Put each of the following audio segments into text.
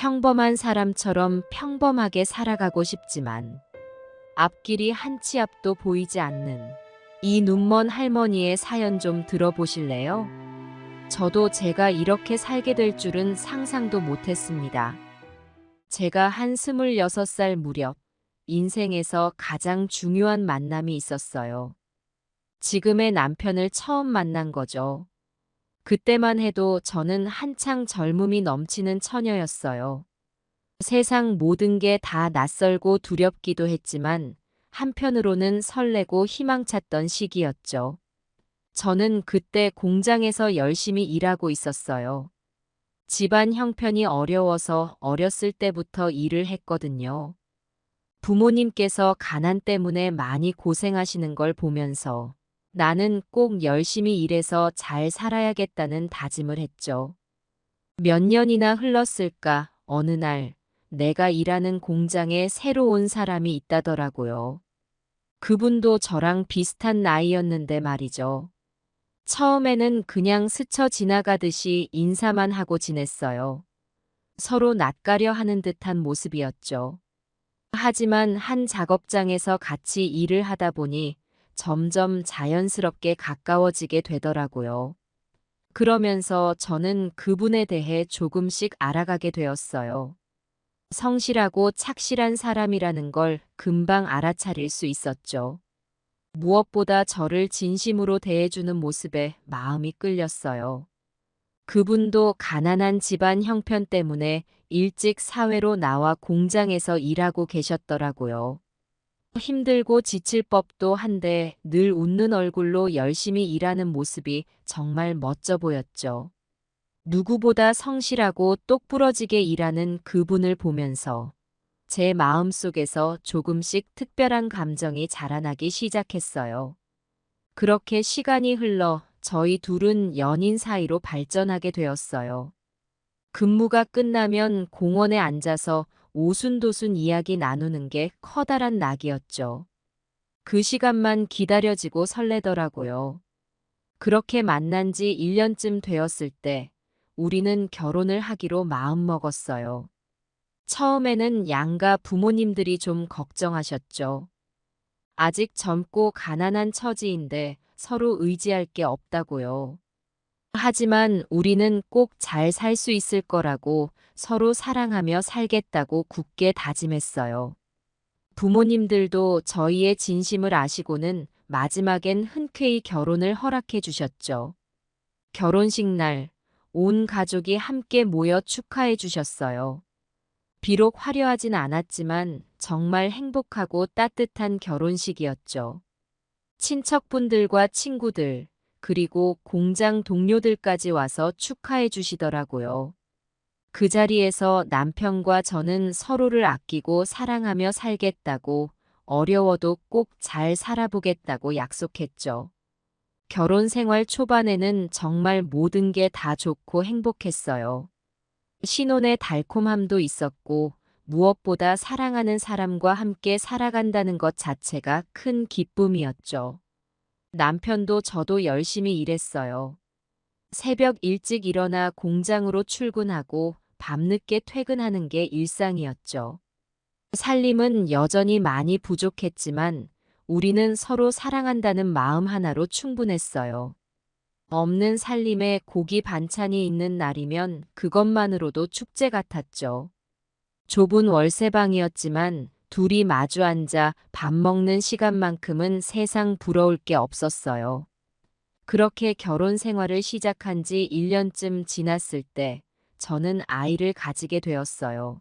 평범한 사람처럼 평범하게 살아가고 싶지만 앞길이 한 치 앞도 보이지 않는 이 눈먼 할머니의 사연 좀 들어보실래요? 저도 제가 이렇게 살게 될 줄은 상상도 못했습니다. 제가 한 26살 무렵 인생에서 가장 중요한 만남이 있었어요. 지금의 남편을 처음 만난 거죠. 그때만 해도 저는 한창 젊음이 넘치는 처녀였어요. 세상 모든 게 다 낯설고 두렵기도 했지만 한편으로는 설레고 희망찼던 시기였죠. 저는 그때 공장에서 열심히 일하고 있었어요. 집안 형편이 어려워서 어렸을 때부터 일을 했거든요. 부모님께서 가난 때문에 많이 고생하시는 걸 보면서 나는 꼭 열심히 일해서 잘 살아야겠다는 다짐을 했죠. 몇 년이나 흘렀을까 어느 날 내가 일하는 공장에 새로 온 사람이 있다더라고요. 그분도 저랑 비슷한 나이였는데 말이죠. 처음에는 그냥 스쳐 지나가듯이 인사만 하고 지냈어요. 서로 낯가려 하는 듯한 모습이었죠. 하지만 한 작업장에서 같이 일을 하다 보니 점점 자연스럽게 가까워지게 되더라고요. 그러면서 저는 그분에 대해 조금씩 알아가게 되었어요. 성실하고 착실한 사람이라는 걸 금방 알아차릴 수 있었죠. 무엇보다 저를 진심으로 대해주는 모습에 마음이 끌렸어요. 그분도 가난한 집안 형편 때문에 일찍 사회로 나와 공장에서 일하고 계셨더라고요. 힘들고 지칠 법도 한데 늘 웃는 얼굴로 열심히 일하는 모습이 정말 멋져 보였죠. 누구보다 성실하고 똑부러지게 일하는 그분을 보면서 제 마음속에서 조금씩 특별한 감정이 자라나기 시작했어요. 그렇게 시간이 흘러 저희 둘은 연인 사이로 발전하게 되었어요. 근무가 끝나면 공원에 앉아서 오순도순 이야기 나누는 게 커다란 낙이었죠. 그 시간만 기다려지고 설레더라고요. 그렇게 만난 지 1년쯤 되었을 때 우리는 결혼을 하기로 마음먹었어요. 처음에는 양가 부모님들이 좀 걱정하셨죠. 아직 젊고 가난한 처지인데 서로 의지할 게 없다고요. 하지만 우리는 꼭 잘 살 수 있을 거라고 서로 사랑하며 살겠다고 굳게 다짐했어요. 부모님들도 저희의 진심을 아시고는 마지막엔 흔쾌히 결혼을 허락해 주셨죠. 결혼식 날, 온 가족이 함께 모여 축하해 주셨어요. 비록 화려하진 않았지만 정말 행복하고 따뜻한 결혼식이었죠. 친척분들과 친구들, 그리고 공장 동료들까지 와서 축하해 주시더라고요. 그 자리에서 남편과 저는 서로를 아끼고 사랑하며 살겠다고, 어려워도 꼭 잘 살아보겠다고 약속했죠. 결혼 생활 초반에는 정말 모든 게 다 좋고 행복했어요. 신혼의 달콤함도 있었고, 무엇보다 사랑하는 사람과 함께 살아간다는 것 자체가 큰 기쁨이었죠. 남편도 저도 열심히 일했어요. 새벽 일찍 일어나 공장으로 출근하고 밤늦게 퇴근하는 게 일상이었죠. 살림은 여전히 많이 부족했지만 우리는 서로 사랑한다는 마음 하나로 충분했어요. 없는 살림에 고기 반찬이 있는 날이면 그것만으로도 축제 같았죠. 좁은 월세방이었지만 둘이 마주 앉아 밥 먹는 시간만큼은 세상 부러울 게 없었어요. 그렇게 결혼 생활을 시작한 지 1년쯤 지났을 때 저는 아이를 가지게 되었어요.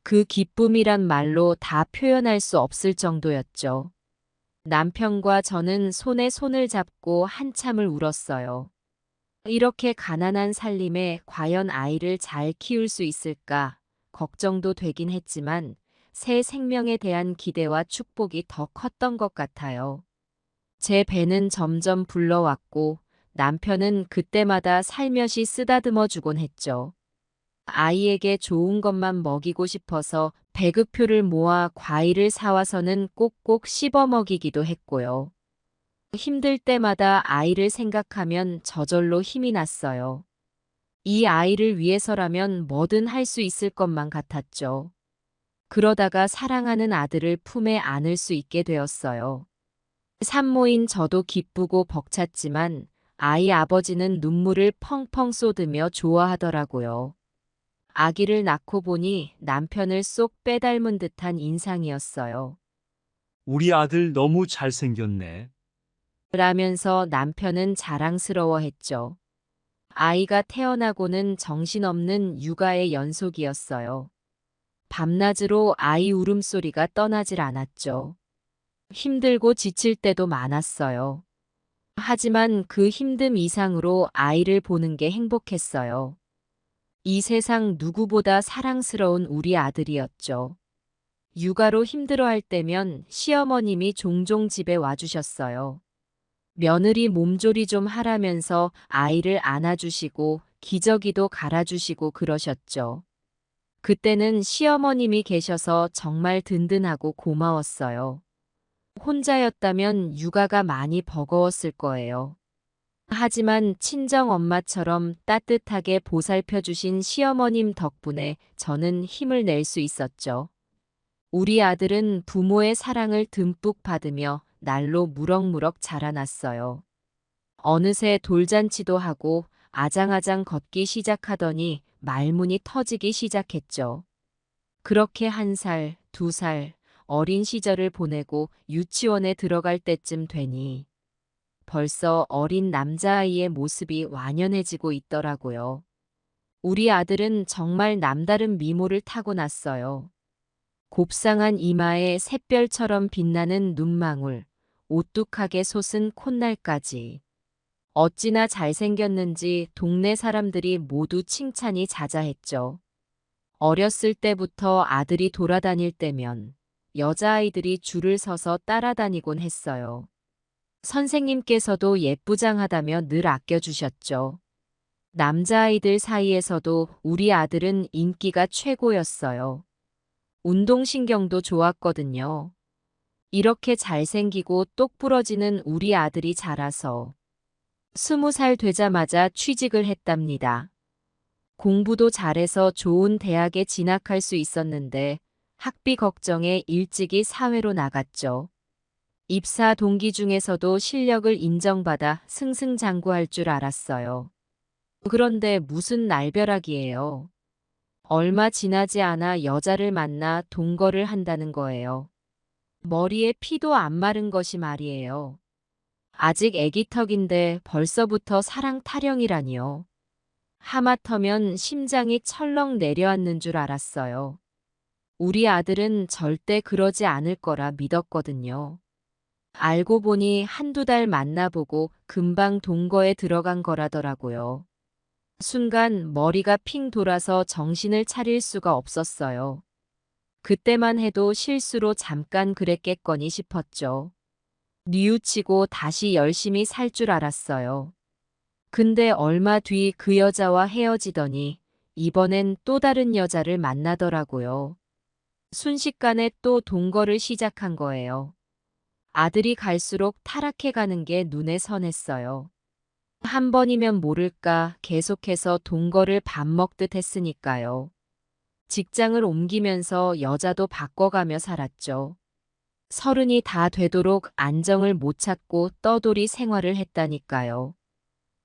그 기쁨이란 말로 다 표현할 수 없을 정도였죠. 남편과 저는 손에 손을 잡고 한참을 울었어요. 이렇게 가난한 살림에 과연 아이를 잘 키울 수 있을까 걱정도 되긴 했지만 새 생명에 대한 기대와 축복이 더 컸던 것 같아요. 제 배는 점점 불러왔고 남편은 그때마다 살며시 쓰다듬어 주곤 했죠. 아이에게 좋은 것만 먹이고 싶어서 배급표를 모아 과일을 사와서는 꼭꼭 씹어 먹이기도 했고요. 힘들 때마다 아이를 생각하면 저절로 힘이 났어요. 이 아이를 위해서라면 뭐든 할 수 있을 것만 같았죠. 그러다가 사랑하는 아들을 품에 안을 수 있게 되었어요. 산모인 저도 기쁘고 벅찼지만 아이 아버지는 눈물을 펑펑 쏟으며 좋아하더라고요. 아기를 낳고 보니 남편을 쏙 빼닮은 듯한 인상이었어요. 우리 아들 너무 잘생겼네. 라면서 남편은 자랑스러워했죠. 아이가 태어나고는 정신없는 육아의 연속이었어요. 밤낮으로 아이 울음소리가 떠나질 않았죠. 힘들고 지칠 때도 많았어요. 하지만 그 힘듦 이상으로 아이를 보는 게 행복했어요. 이 세상 누구보다 사랑스러운 우리 아들이었죠. 육아로 힘들어할 때면 시어머님이 종종 집에 와주셨어요. 며느리 몸조리 좀 하라면서 아이를 안아주시고 기저귀도 갈아주시고 그러셨죠. 그때는 시어머님이 계셔서 정말 든든하고 고마웠어요. 혼자였다면 육아가 많이 버거웠을 거예요. 하지만 친정 엄마처럼 따뜻하게 보살펴 주신 시어머님 덕분에 저는 힘을 낼 수 있었죠. 우리 아들은 부모의 사랑을 듬뿍 받으며 날로 무럭무럭 자라났어요. 어느새 돌잔치도 하고 아장아장 걷기 시작하더니 말문이 터지기 시작했죠. 그렇게 1살, 2살 어린 시절을 보내고 유치원에 들어갈 때쯤 되니 벌써 어린 남자아이의 모습이 완연해지고 있더라고요. 우리 아들은 정말 남다른 미모를 타고났어요. 곱상한 이마에 샛별처럼 빛나는 눈망울, 오뚝하게 솟은 콧날까지. 어찌나 잘생겼는지 동네 사람들이 모두 칭찬이 자자했죠. 어렸을 때부터 아들이 돌아다닐 때면 여자아이들이 줄을 서서 따라다니곤 했어요. 선생님께서도 예쁘장하다며 늘 아껴주셨죠. 남자아이들 사이에서도 우리 아들은 인기가 최고였어요. 운동신경도 좋았거든요. 이렇게 잘생기고 똑부러지는 우리 아들이 자라서 20살 되자마자 취직을 했답니다. 공부도 잘해서 좋은 대학에 진학할 수 있었는데 학비 걱정에 일찍이 사회로 나갔죠. 입사 동기 중에서도 실력을 인정받아 승승장구할 줄 알았어요. 그런데 무슨 날벼락이에요. 얼마 지나지 않아 여자를 만나 동거를 한다는 거예요. 머리에 피도 안 마른 것이 말이에요. 아직 애기 턱인데 벌써부터 사랑 타령이라니요. 하마터면 심장이 철렁 내려앉는 줄 알았어요. 우리 아들은 절대 그러지 않을 거라 믿었거든요. 알고 보니 1~2달 만나보고 금방 동거에 들어간 거라더라고요. 순간 머리가 핑 돌아서 정신을 차릴 수가 없었어요. 그때만 해도 실수로 잠깐 그랬겠거니 싶었죠. 뉘우치고 다시 열심히 살 줄 알았어요. 근데 얼마 뒤 그 여자와 헤어지더니 이번엔 또 다른 여자를 만나더라고요. 순식간에 또 동거를 시작한 거예요. 아들이 갈수록 타락해 가는 게 눈에 선했어요. 한 번이면 모를까 계속해서 동거를 밥 먹듯 했으니까요. 직장을 옮기면서 여자도 바꿔가며 살았죠. 30이 다 되도록 안정을 못 찾고 떠돌이 생활을 했다니까요.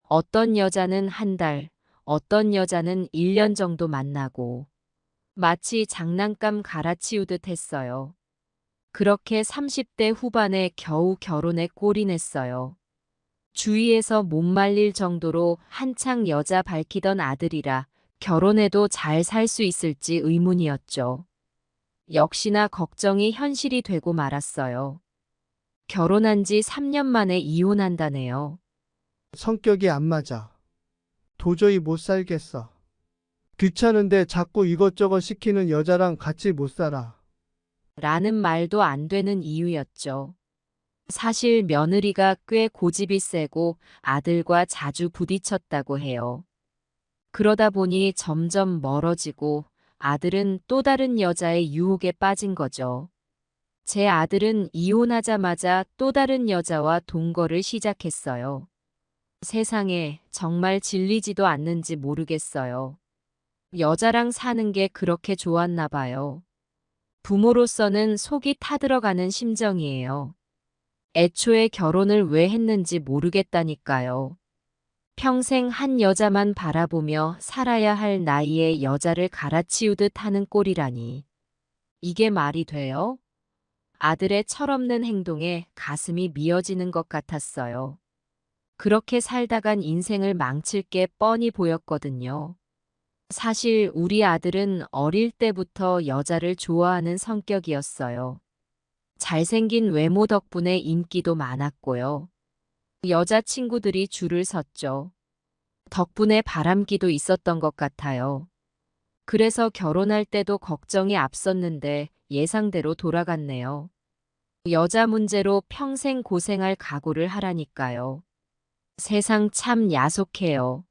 어떤 여자는 1달, 어떤 여자는 1년 정도 만나고 마치 장난감 갈아치우듯 했어요. 그렇게 30대 후반에 겨우 결혼에 골인했어요. 주위에서 못 말릴 정도로 한창 여자 밝히던 아들이라 결혼해도 잘 살 수 있을지 의문이었죠. 역시나 걱정이 현실이 되고 말았어요. 결혼한 지 3년 만에 이혼한다네요. 성격이 안 맞아. 도저히 못 살겠어. 귀찮은데 자꾸 이것저것 시키는 여자랑 같이 못 살아. 라는 말도 안 되는 이유였죠. 사실 며느리가 꽤 고집이 세고 아들과 자주 부딪혔다고 해요. 그러다 보니 점점 멀어지고 아들은 또 다른 여자의 유혹에 빠진 거죠. 제 아들은 이혼하자마자 또 다른 여자와 동거를 시작했어요. 세상에 정말 질리지도 않는지 모르겠어요. 여자랑 사는 게 그렇게 좋았나 봐요. 부모로서는 속이 타들어가는 심정이에요. 애초에 결혼을 왜 했는지 모르겠다니까요. 평생 한 여자만 바라보며 살아야 할 나이에 여자를 갈아치우듯 하는 꼴이라니. 이게 말이 돼요? 아들의 철없는 행동에 가슴이 미어지는 것 같았어요. 그렇게 살다간 인생을 망칠 게 뻔히 보였거든요. 사실 우리 아들은 어릴 때부터 여자를 좋아하는 성격이었어요. 잘생긴 외모 덕분에 인기도 많았고요. 여자친구들이 줄을 섰죠. 덕분에 바람기도 있었던 것 같아요. 그래서 결혼할 때도 걱정이 앞섰는데 예상대로 돌아갔네요. 여자 문제로 평생 고생할 각오를 하라니까요. 세상 참 야속해요.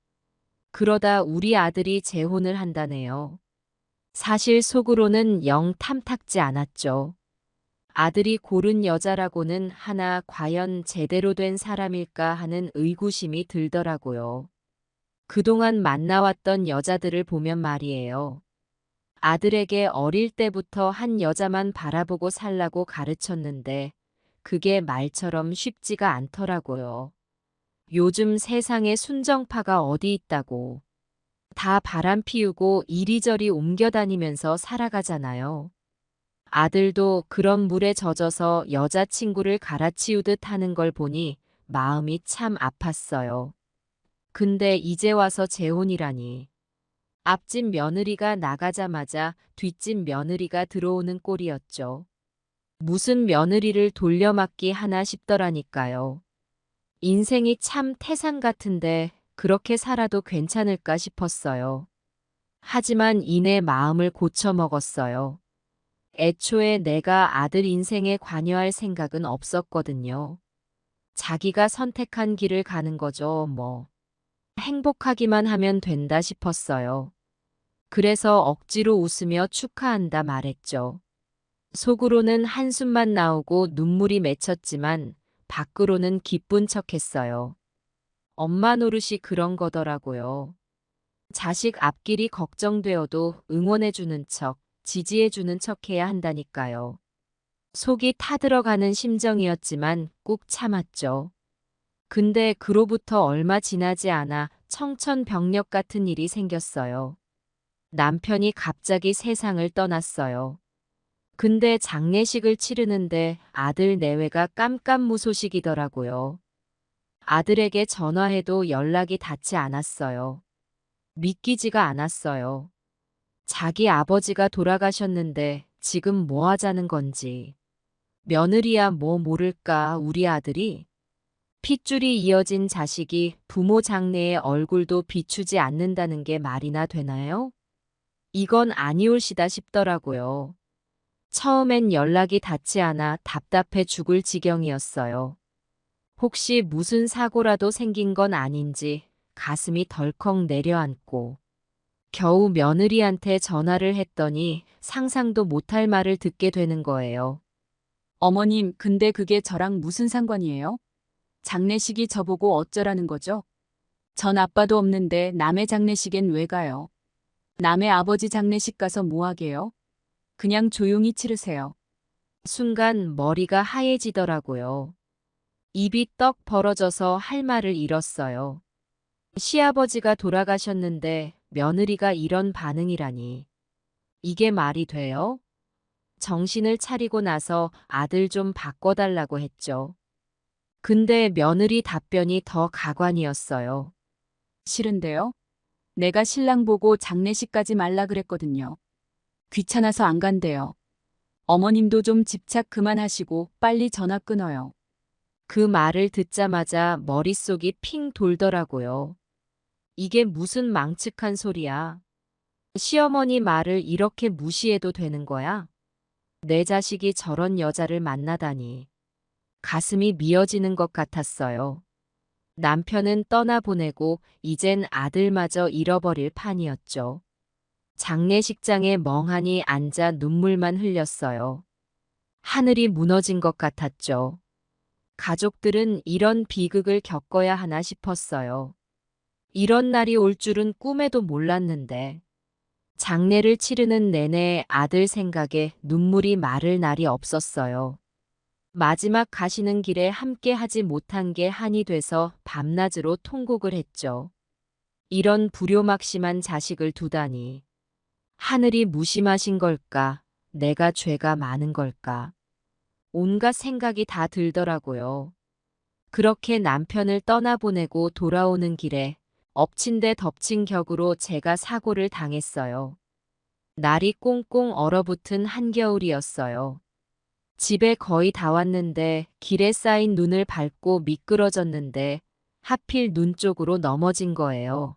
그러다 우리 아들이 재혼을 한다네요. 사실 속으로는 영 탐탁지 않았죠. 아들이 고른 여자라고는 하나 과연 제대로 된 사람일까 하는 의구심이 들더라고요. 그동안 만나왔던 여자들을 보면 말이에요. 아들에게 어릴 때부터 한 여자만 바라보고 살라고 가르쳤는데 그게 말처럼 쉽지가 않더라고요. 요즘 세상에 순정파가 어디 있다고. 다 바람 피우고 이리저리 옮겨다니면서 살아가잖아요. 아들도 그런 물에 젖어서 여자친구를 갈아치우듯 하는 걸 보니 마음이 참 아팠어요. 근데 이제 와서 재혼이라니. 앞집 며느리가 나가자마자 뒷집 며느리가 들어오는 꼴이었죠. 무슨 며느리를 돌려막기 하나 싶더라니까요. 인생이 참 태산 같은데 그렇게 살아도 괜찮을까 싶었어요. 하지만 이내 마음을 고쳐먹었어요. 애초에 내가 아들 인생에 관여할 생각은 없었거든요. 자기가 선택한 길을 가는 거죠, 뭐. 행복하기만 하면 된다 싶었어요. 그래서 억지로 웃으며 축하한다 말했죠. 속으로는 한숨만 나오고 눈물이 맺혔지만 밖으로는 기쁜 척했어요. 엄마 노릇이 그런 거더라고요. 자식 앞길이 걱정되어도 응원해주는 척, 지지해주는 척 해야 한다니까요. 속이 타들어가는 심정이었지만 꾹 참았죠. 근데 그로부터 얼마 지나지 않아 청천벽력 같은 일이 생겼어요. 남편이 갑자기 세상을 떠났어요. 근데 장례식을 치르는데 아들 내외가 깜깜무소식이더라고요. 아들에게 전화해도 연락이 닿지 않았어요. 믿기지가 않았어요. 자기 아버지가 돌아가셨는데 지금 뭐 하자는 건지. 며느리야 뭐 모를까 우리 아들이. 핏줄이 이어진 자식이 부모 장래에 얼굴도 비추지 않는다는 게 말이나 되나요? 이건 아니올시다 싶더라고요. 처음엔 연락이 닿지 않아 답답해 죽을 지경이었어요. 혹시 무슨 사고라도 생긴 건 아닌지 가슴이 덜컥 내려앉고 겨우 며느리한테 전화를 했더니 상상도 못할 말을 듣게 되는 거예요. 어머님, 근데 그게 저랑 무슨 상관이에요? 장례식이 저보고 어쩌라는 거죠? 전 아빠도 없는데 남의 장례식엔 왜 가요? 남의 아버지 장례식 가서 뭐 하게요? 그냥 조용히 치르세요. 순간 머리가 하얘지더라고요. 입이 떡 벌어져서 할 말을 잃었어요. 시아버지가 돌아가셨는데 며느리가 이런 반응이라니. 이게 말이 돼요? 정신을 차리고 나서 아들 좀 바꿔달라고 했죠. 근데 며느리 답변이 더 가관이었어요. 싫은데요? 내가 신랑 보고 장례식 가지 말라 그랬거든요. 귀찮아서 안 간대요. 어머님도 좀 집착 그만하시고 빨리 전화 끊어요. 그 말을 듣자마자 머릿속이 핑 돌더라고요. 이게 무슨 망측한 소리야. 시어머니 말을 이렇게 무시해도 되는 거야? 내 자식이 저런 여자를 만나다니. 가슴이 미어지는 것 같았어요. 남편은 떠나보내고 이젠 아들마저 잃어버릴 판이었죠. 장례식장에 멍하니 앉아 눈물만 흘렸어요. 하늘이 무너진 것 같았죠. 가족들은 이런 비극을 겪어야 하나 싶었어요. 이런 날이 올 줄은 꿈에도 몰랐는데, 장례를 치르는 내내 아들 생각에 눈물이 마를 날이 없었어요. 마지막 가시는 길에 함께 하지 못한 게 한이 돼서 밤낮으로 통곡을 했죠. 이런 불효막심한 자식을 두다니. 하늘이 무심하신 걸까? 내가 죄가 많은 걸까? 온갖 생각이 다 들더라고요. 그렇게 남편을 떠나보내고 돌아오는 길에 엎친 데 덮친 격으로 제가 사고를 당했어요. 날이 꽁꽁 얼어붙은 한겨울이었어요. 집에 거의 다 왔는데 길에 쌓인 눈을 밟고 미끄러졌는데 하필 눈 쪽으로 넘어진 거예요.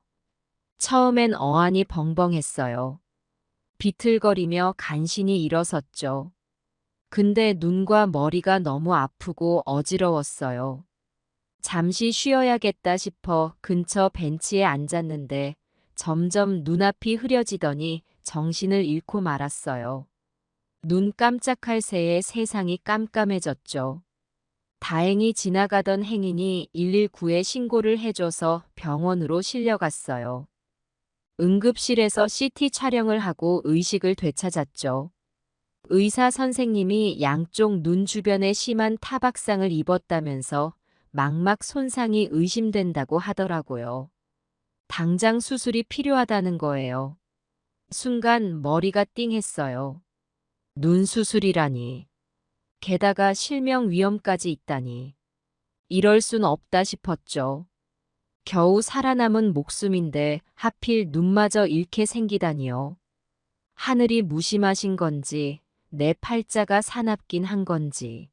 처음엔 어안이 벙벙했어요. 비틀거리며 간신히 일어섰죠. 근데 눈과 머리가 너무 아프고 어지러웠어요. 잠시 쉬어야겠다 싶어 근처 벤치에 앉았는데 점점 눈앞이 흐려지더니 정신을 잃고 말았어요. 눈 깜짝할 새에 세상이 깜깜해졌죠. 다행히 지나가던 행인이 119에 신고를 해줘서 병원으로 실려갔어요. 응급실에서 CT 촬영을 하고 의식을 되찾았죠. 의사 선생님이 양쪽 눈 주변에 심한 타박상을 입었다면서 망막 손상이 의심된다고 하더라고요. 당장 수술이 필요하다는 거예요. 순간 머리가 띵했어요. 눈 수술이라니. 게다가 실명 위험까지 있다니. 이럴 순 없다 싶었죠. 겨우 살아남은 목숨인데 하필 눈마저 잃게 생기다니요. 하늘이 무심하신 건지 내 팔자가 사납긴 한 건지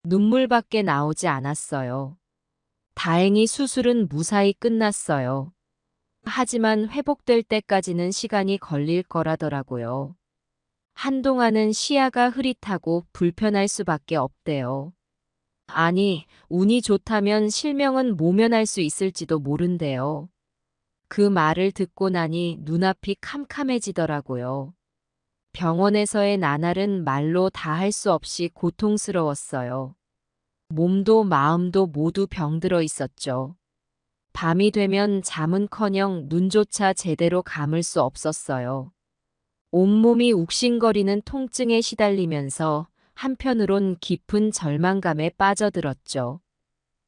눈물밖에 나오지 않았어요. 다행히 수술은 무사히 끝났어요. 하지만 회복될 때까지는 시간이 걸릴 거라더라고요. 한동안은 시야가 흐릿하고 불편할 수밖에 없대요. 아니, 운이 좋다면 실명은 모면할 수 있을지도 모른대요. 그 말을 듣고 나니 눈앞이 캄캄해지더라고요. 병원에서의 나날은 말로 다 할 수 없이 고통스러웠어요. 몸도 마음도 모두 병들어 있었죠. 밤이 되면 잠은커녕 눈조차 제대로 감을 수 없었어요. 온몸이 욱신거리는 통증에 시달리면서 한편으론 깊은 절망감에 빠져들었죠.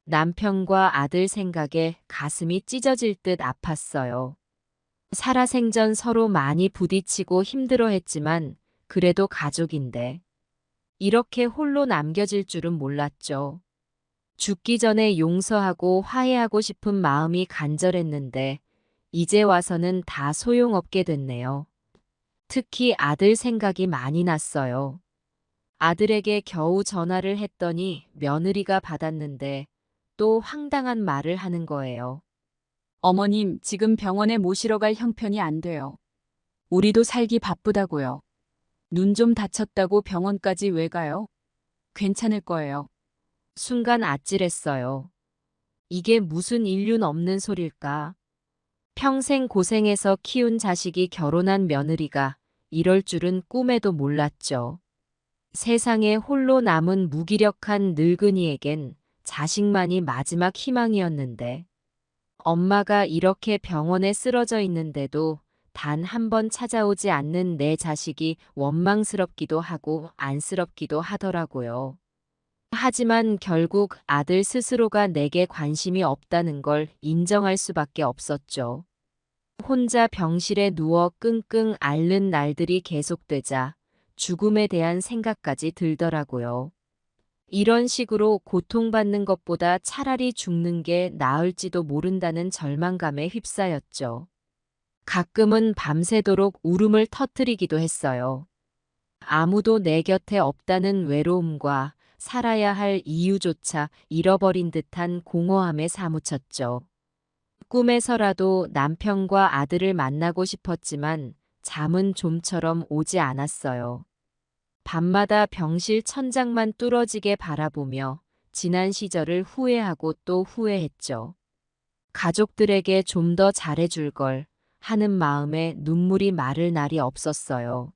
남편과 아들 생각에 가슴이 찢어질 듯 아팠어요. 살아생전 서로 많이 부딪히고 힘들어했지만 그래도 가족인데 이렇게 홀로 남겨질 줄은 몰랐죠. 죽기 전에 용서하고 화해하고 싶은 마음이 간절했는데 이제 와서는 다 소용없게 됐네요. 특히 아들 생각이 많이 났어요. 아들에게 겨우 전화를 했더니 며느리가 받았는데 또 황당한 말을 하는 거예요. 어머님, 지금 병원에 모시러 갈 형편이 안 돼요. 우리도 살기 바쁘다고요. 눈 좀 다쳤다고 병원까지 왜 가요? 괜찮을 거예요. 순간 아찔했어요. 이게 무슨 인륜 없는 소릴까? 평생 고생해서 키운 자식이 결혼한 며느리가 이럴 줄은 꿈에도 몰랐죠. 세상에 홀로 남은 무기력한 늙은이에겐 자식만이 마지막 희망이었는데 엄마가 이렇게 병원에 쓰러져 있는데도 단 한 번 찾아오지 않는 내 자식이 원망스럽기도 하고 안쓰럽기도 하더라고요. 하지만 결국 아들 스스로가 내게 관심이 없다는 걸 인정할 수밖에 없었죠. 혼자 병실에 누워 끙끙 앓는 날들이 계속되자 죽음에 대한 생각까지 들더라고요. 이런 식으로 고통받는 것보다 차라리 죽는 게 나을지도 모른다는 절망감에 휩싸였죠. 가끔은 밤새도록 울음을 터뜨리기도 했어요. 아무도 내 곁에 없다는 외로움과 살아야 할 이유조차 잃어버린 듯한 공허함에 사무쳤죠. 꿈에서라도 남편과 아들을 만나고 싶었지만 잠은 좀처럼 오지 않았어요. 밤마다 병실 천장만 뚫어지게 바라보며 지난 시절을 후회하고 또 후회했죠. 가족들에게 좀 더 잘해줄 걸 하는 마음에 눈물이 마를 날이 없었어요.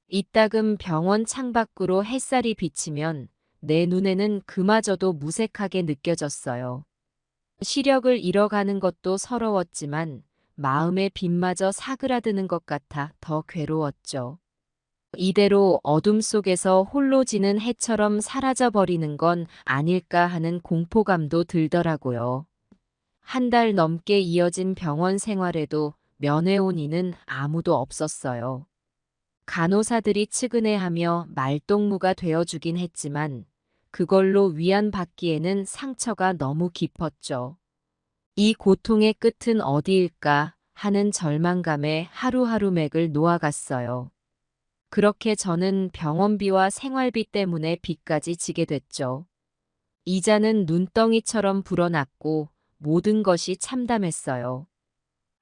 이따금 병원 창밖으로 햇살이 비치면 내 눈에는 그마저도 무색하게 느껴졌어요. 시력을 잃어가는 것도 서러웠지만 마음의 빛마저 사그라드는 것 같아 더 괴로웠죠. 이대로 어둠 속에서 홀로 지는 해처럼 사라져버리는 건 아닐까 하는 공포감도 들더라고요. 한 달 넘게 이어진 병원 생활에도 면회온 이는 아무도 없었어요. 간호사들이 측은해하며 말동무가 되어주긴 했지만 그걸로 위안받기에는 상처가 너무 깊었죠. 이 고통의 끝은 어디일까 하는 절망감에 하루하루 맥을 놓아갔어요. 그렇게 저는 병원비와 생활비 때문에 빚까지 지게 됐죠. 이자는 눈덩이처럼 불어났고 모든 것이 참담했어요.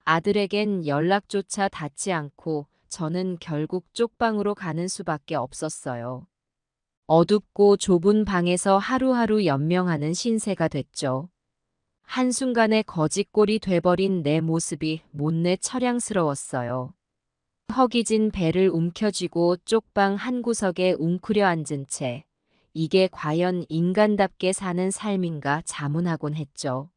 아들에겐 연락조차 닿지 않고 저는 결국 쪽방으로 가는 수밖에 없었어요. 어둡고 좁은 방에서 하루하루 연명하는 신세가 됐죠. 한순간에 거짓골이 돼버린 내 모습이 못내 처량스러웠어요. 허기진 배를 움켜쥐고 쪽방 한 구석에 웅크려 앉은 채 이게 과연 인간답게 사는 삶인가 자문하곤 했죠.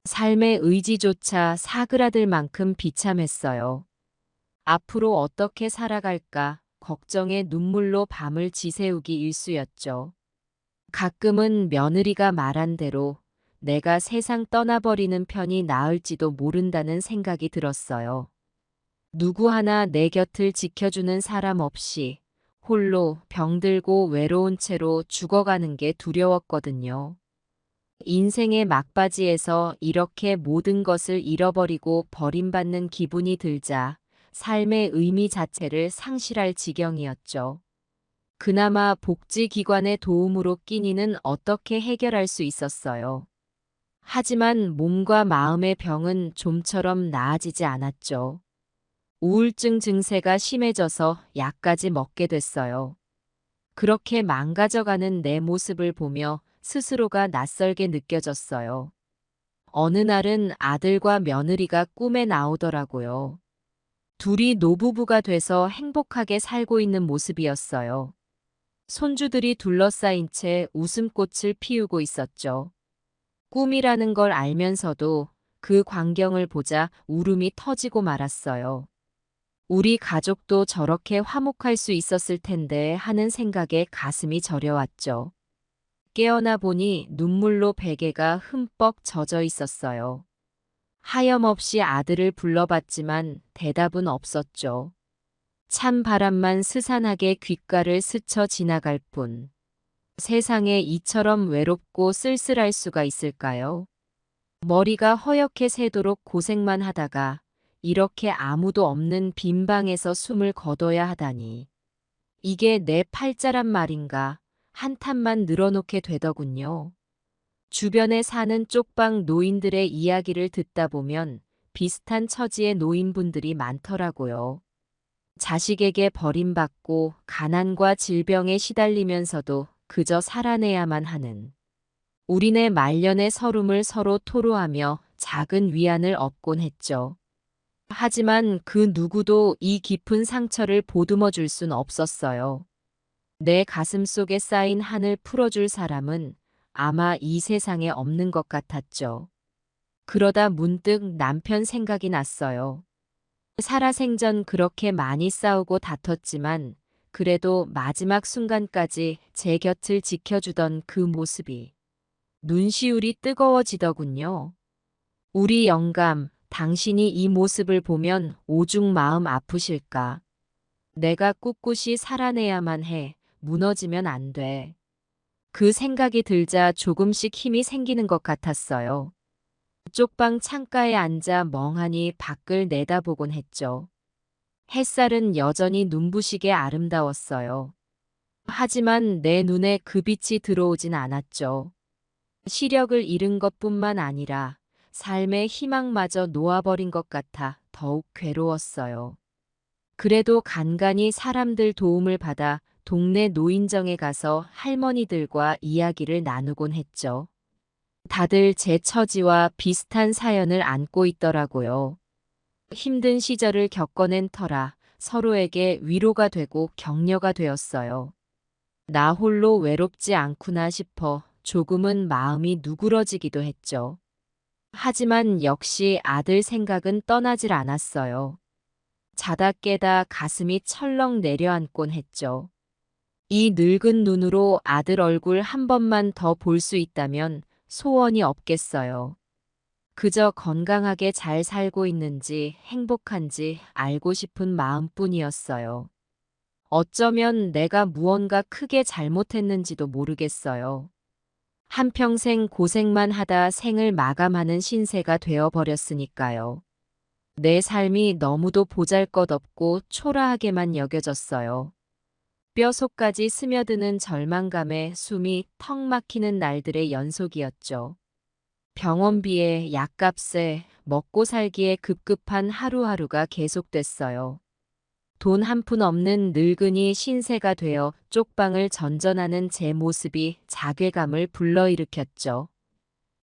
삶의 의지조차 사그라들 만큼 비참했어요. 앞으로 어떻게 살아갈까 걱정에 눈물로 밤을 지새우기 일쑤였죠. 가끔은 며느리가 말한 대로 내가 세상 떠나버리는 편이 나을지도 모른다는 생각이 들었어요. 누구 하나 내 곁을 지켜주는 사람 없이 홀로 병들고 외로운 채로 죽어가는 게 두려웠거든요. 인생의 막바지에서 이렇게 모든 것을 잃어버리고 버림받는 기분이 들자 삶의 의미 자체를 상실할 지경이었죠. 그나마 복지기관의 도움으로 끼니는 어떻게 해결할 수 있었어요. 하지만 몸과 마음의 병은 좀처럼 나아지지 않았죠. 우울증 증세가 심해져서 약까지 먹게 됐어요. 그렇게 망가져가는 내 모습을 보며 스스로가 낯설게 느껴졌어요. 어느 날은 아들과 며느리가 꿈에 나오더라고요. 둘이 노부부가 돼서 행복하게 살고 있는 모습이었어요. 손주들이 둘러싸인 채 웃음꽃을 피우고 있었죠. 꿈이라는 걸 알면서도 그 광경을 보자 울음이 터지고 말았어요. 우리 가족도 저렇게 화목할 수 있었을 텐데 하는 생각에 가슴이 저려왔죠. 깨어나 보니 눈물로 베개가 흠뻑 젖어 있었어요. 하염없이 아들을 불러봤지만 대답은 없었죠. 찬 바람만 스산하게 귓가를 스쳐 지나갈 뿐. 세상에 이처럼 외롭고 쓸쓸할 수가 있을까요? 머리가 허옇게 새도록 고생만 하다가 이렇게 아무도 없는 빈 방에서 숨을 거둬야 하다니. 이게 내 팔자란 말인가 한탄만 늘어놓게 되더군요. 주변에 사는 쪽방 노인들의 이야기를 듣다 보면 비슷한 처지의 노인분들이 많더라고요. 자식에게 버림받고 가난과 질병에 시달리면서도 그저 살아내야만 하는. 우리네 말년의 서름을 서로 토로하며 작은 위안을 얻곤 했죠. 하지만 그 누구도 이 깊은 상처를 보듬어 줄 순 없었어요. 내 가슴 속에 쌓인 한을 풀어줄 사람은 아마 이 세상에 없는 것 같았죠. 그러다 문득 남편 생각이 났어요. 살아생전 그렇게 많이 싸우고 다퉜지만 그래도 마지막 순간까지 제 곁을 지켜주던 그 모습이 눈시울이 뜨거워지더군요. 우리 영감, 당신이 이 모습을 보면 오죽 마음 아프실까. 내가 꿋꿋이 살아내야만 해. 무너지면 안 돼. 그 생각이 들자 조금씩 힘이 생기는 것 같았어요. 쪽방 창가에 앉아 멍하니 밖을 내다보곤 했죠. 햇살은 여전히 눈부시게 아름다웠어요. 하지만 내 눈에 그 빛이 들어오진 않았죠. 시력을 잃은 것뿐만 아니라 삶의 희망마저 놓아버린 것 같아 더욱 괴로웠어요. 그래도 간간히 사람들 도움을 받아 동네 노인정에 가서 할머니들과 이야기를 나누곤 했죠. 다들 제 처지와 비슷한 사연을 안고 있더라고요. 힘든 시절을 겪어낸 터라 서로에게 위로가 되고 격려가 되었어요. 나 홀로 외롭지 않구나 싶어 조금은 마음이 누그러지기도 했죠. 하지만 역시 아들 생각은 떠나질 않았어요. 자다 깨다 가슴이 철렁 내려앉곤 했죠. 이 늙은 눈으로 아들 얼굴 한 번만 더 볼 수 있다면 소원이 없겠어요. 그저 건강하게 잘 살고 있는지 행복한지 알고 싶은 마음뿐이었어요. 어쩌면 내가 무언가 크게 잘못했는지도 모르겠어요. 한평생 고생만 하다 생을 마감하는 신세가 되어버렸으니까요. 내 삶이 너무도 보잘것없고 초라하게만 여겨졌어요. 뼛속까지 스며드는 절망감에 숨이 턱 막히는 날들의 연속이었죠. 병원비에 약값에 먹고 살기에 급급한 하루하루가 계속됐어요. 돈 한 푼 없는 늙은이 신세가 되어 쪽방을 전전하는 제 모습이 자괴감을 불러일으켰죠.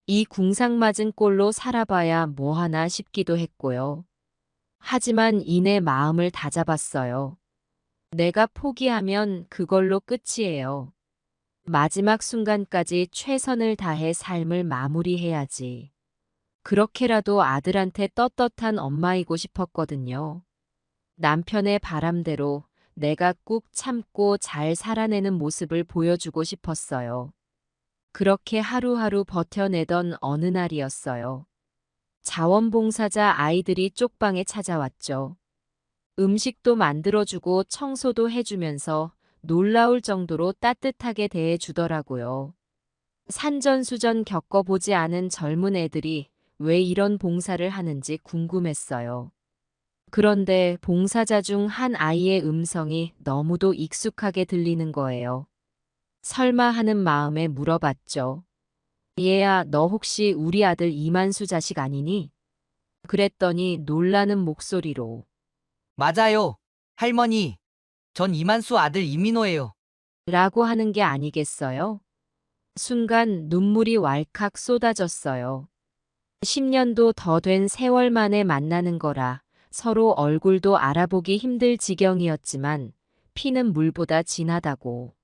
이 궁상맞은 꼴로 살아봐야 뭐하나 싶기도 했고요. 하지만 이내 마음을 다잡았어요. 내가 포기하면 그걸로 끝이에요. 마지막 순간까지 최선을 다해 삶을 마무리해야지. 그렇게라도 아들한테 떳떳한 엄마이고 싶었거든요. 남편의 바람대로 내가 꾹 참고 잘 살아내는 모습을 보여주고 싶었어요. 그렇게 하루하루 버텨내던 어느 날이었어요. 자원봉사자 아이들이 쪽방에 찾아왔죠. 음식도 만들어주고 청소도 해주면서 놀라울 정도로 따뜻하게 대해주더라고요. 산전수전 겪어보지 않은 젊은 애들이 왜 이런 봉사를 하는지 궁금했어요. 그런데 봉사자 중 한 아이의 음성이 너무도 익숙하게 들리는 거예요. 설마 하는 마음에 물어봤죠. 얘야, 너 혹시 우리 아들 이만수 자식 아니니? 그랬더니 놀라는 목소리로 맞아요. 할머니, 전 이만수 아들 이민호예요. 라고 하는 게 아니겠어요? 순간 눈물이 왈칵 쏟아졌어요. 10년도 더 된 세월 만에 만나는 거라 서로 얼굴도 알아보기 힘들 지경이었지만 피는 물보다 진하다고.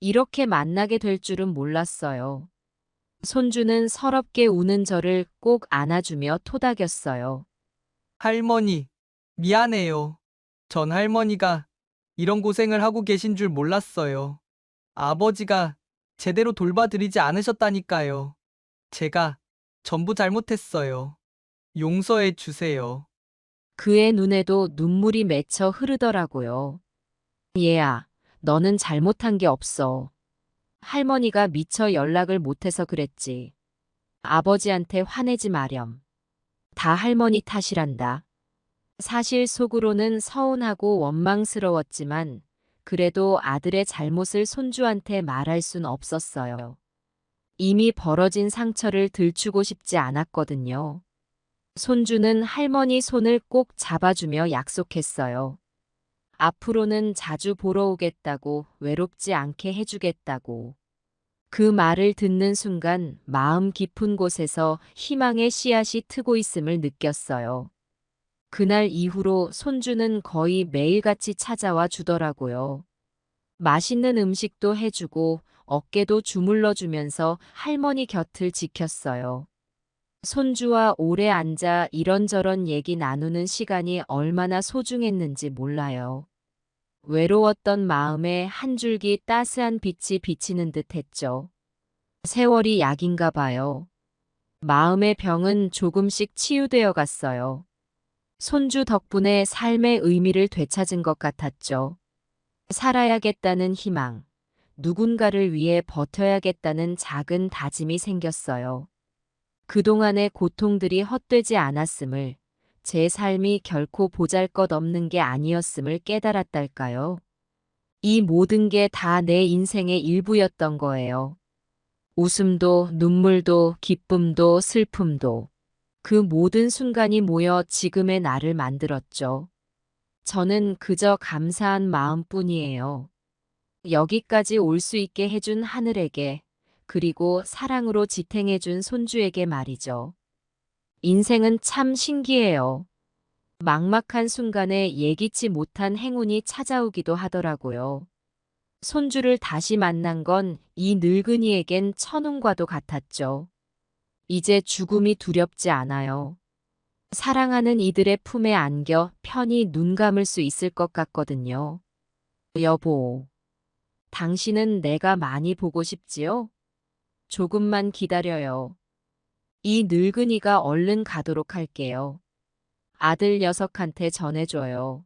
이렇게 만나게 될 줄은 몰랐어요. 손주는 서럽게 우는 저를 꼭 안아주며 토닥였어요. 할머니, 미안해요. 전 할머니가 이런 고생을 하고 계신 줄 몰랐어요. 아버지가 제대로 돌봐드리지 않으셨다니까요. 제가 전부 잘못했어요. 용서해 주세요. 그의 눈에도 눈물이 맺혀 흐르더라고요. 얘야, 너는 잘못한 게 없어. 할머니가 미처 연락을 못해서 그랬지. 아버지한테 화내지 마렴. 다 할머니 탓이란다. 사실 속으로는 서운하고 원망스러웠지만 그래도 아들의 잘못을 손주한테 말할 순 없었어요. 이미 벌어진 상처를 들추고 싶지 않았거든요. 손주는 할머니 손을 꼭 잡아주며 약속했어요. 앞으로는 자주 보러 오겠다고, 외롭지 않게 해주겠다고. 그 말을 듣는 순간 마음 깊은 곳에서 희망의 씨앗이 트고 있음을 느꼈어요. 그날 이후로 손주는 거의 매일같이 찾아와 주더라고요. 맛있는 음식도 해주고 어깨도 주물러 주면서 할머니 곁을 지켰어요. 손주와 오래 앉아 이런저런 얘기 나누는 시간이 얼마나 소중했는지 몰라요. 외로웠던 마음에 한 줄기 따스한 빛이 비치는 듯 했죠. 세월이 약인가 봐요. 마음의 병은 조금씩 치유되어 갔어요. 손주 덕분에 삶의 의미를 되찾은 것 같았죠. 살아야겠다는 희망, 누군가를 위해 버텨야겠다는 작은 다짐이 생겼어요. 그동안의 고통들이 헛되지 않았음을, 제 삶이 결코 보잘것없는 게 아니었음을 깨달았달까요? 이 모든 게 다 내 인생의 일부였던 거예요. 웃음도, 눈물도, 기쁨도, 슬픔도. 그 모든 순간이 모여 지금의 나를 만들었죠. 저는 그저 감사한 마음뿐이에요. 여기까지 올 수 있게 해준 하늘에게, 그리고 사랑으로 지탱해준 손주에게 말이죠. 인생은 참 신기해요. 막막한 순간에 예기치 못한 행운이 찾아오기도 하더라고요. 손주를 다시 만난 건 이 늙은이에겐 천운과도 같았죠. 이제 죽음이 두렵지 않아요. 사랑하는 이들의 품에 안겨 편히 눈 감을 수 있을 것 같거든요. 여보, 당신은 내가 많이 보고 싶지요? 조금만 기다려요. 이 늙은이가 얼른 가도록 할게요. 아들 녀석한테 전해줘요.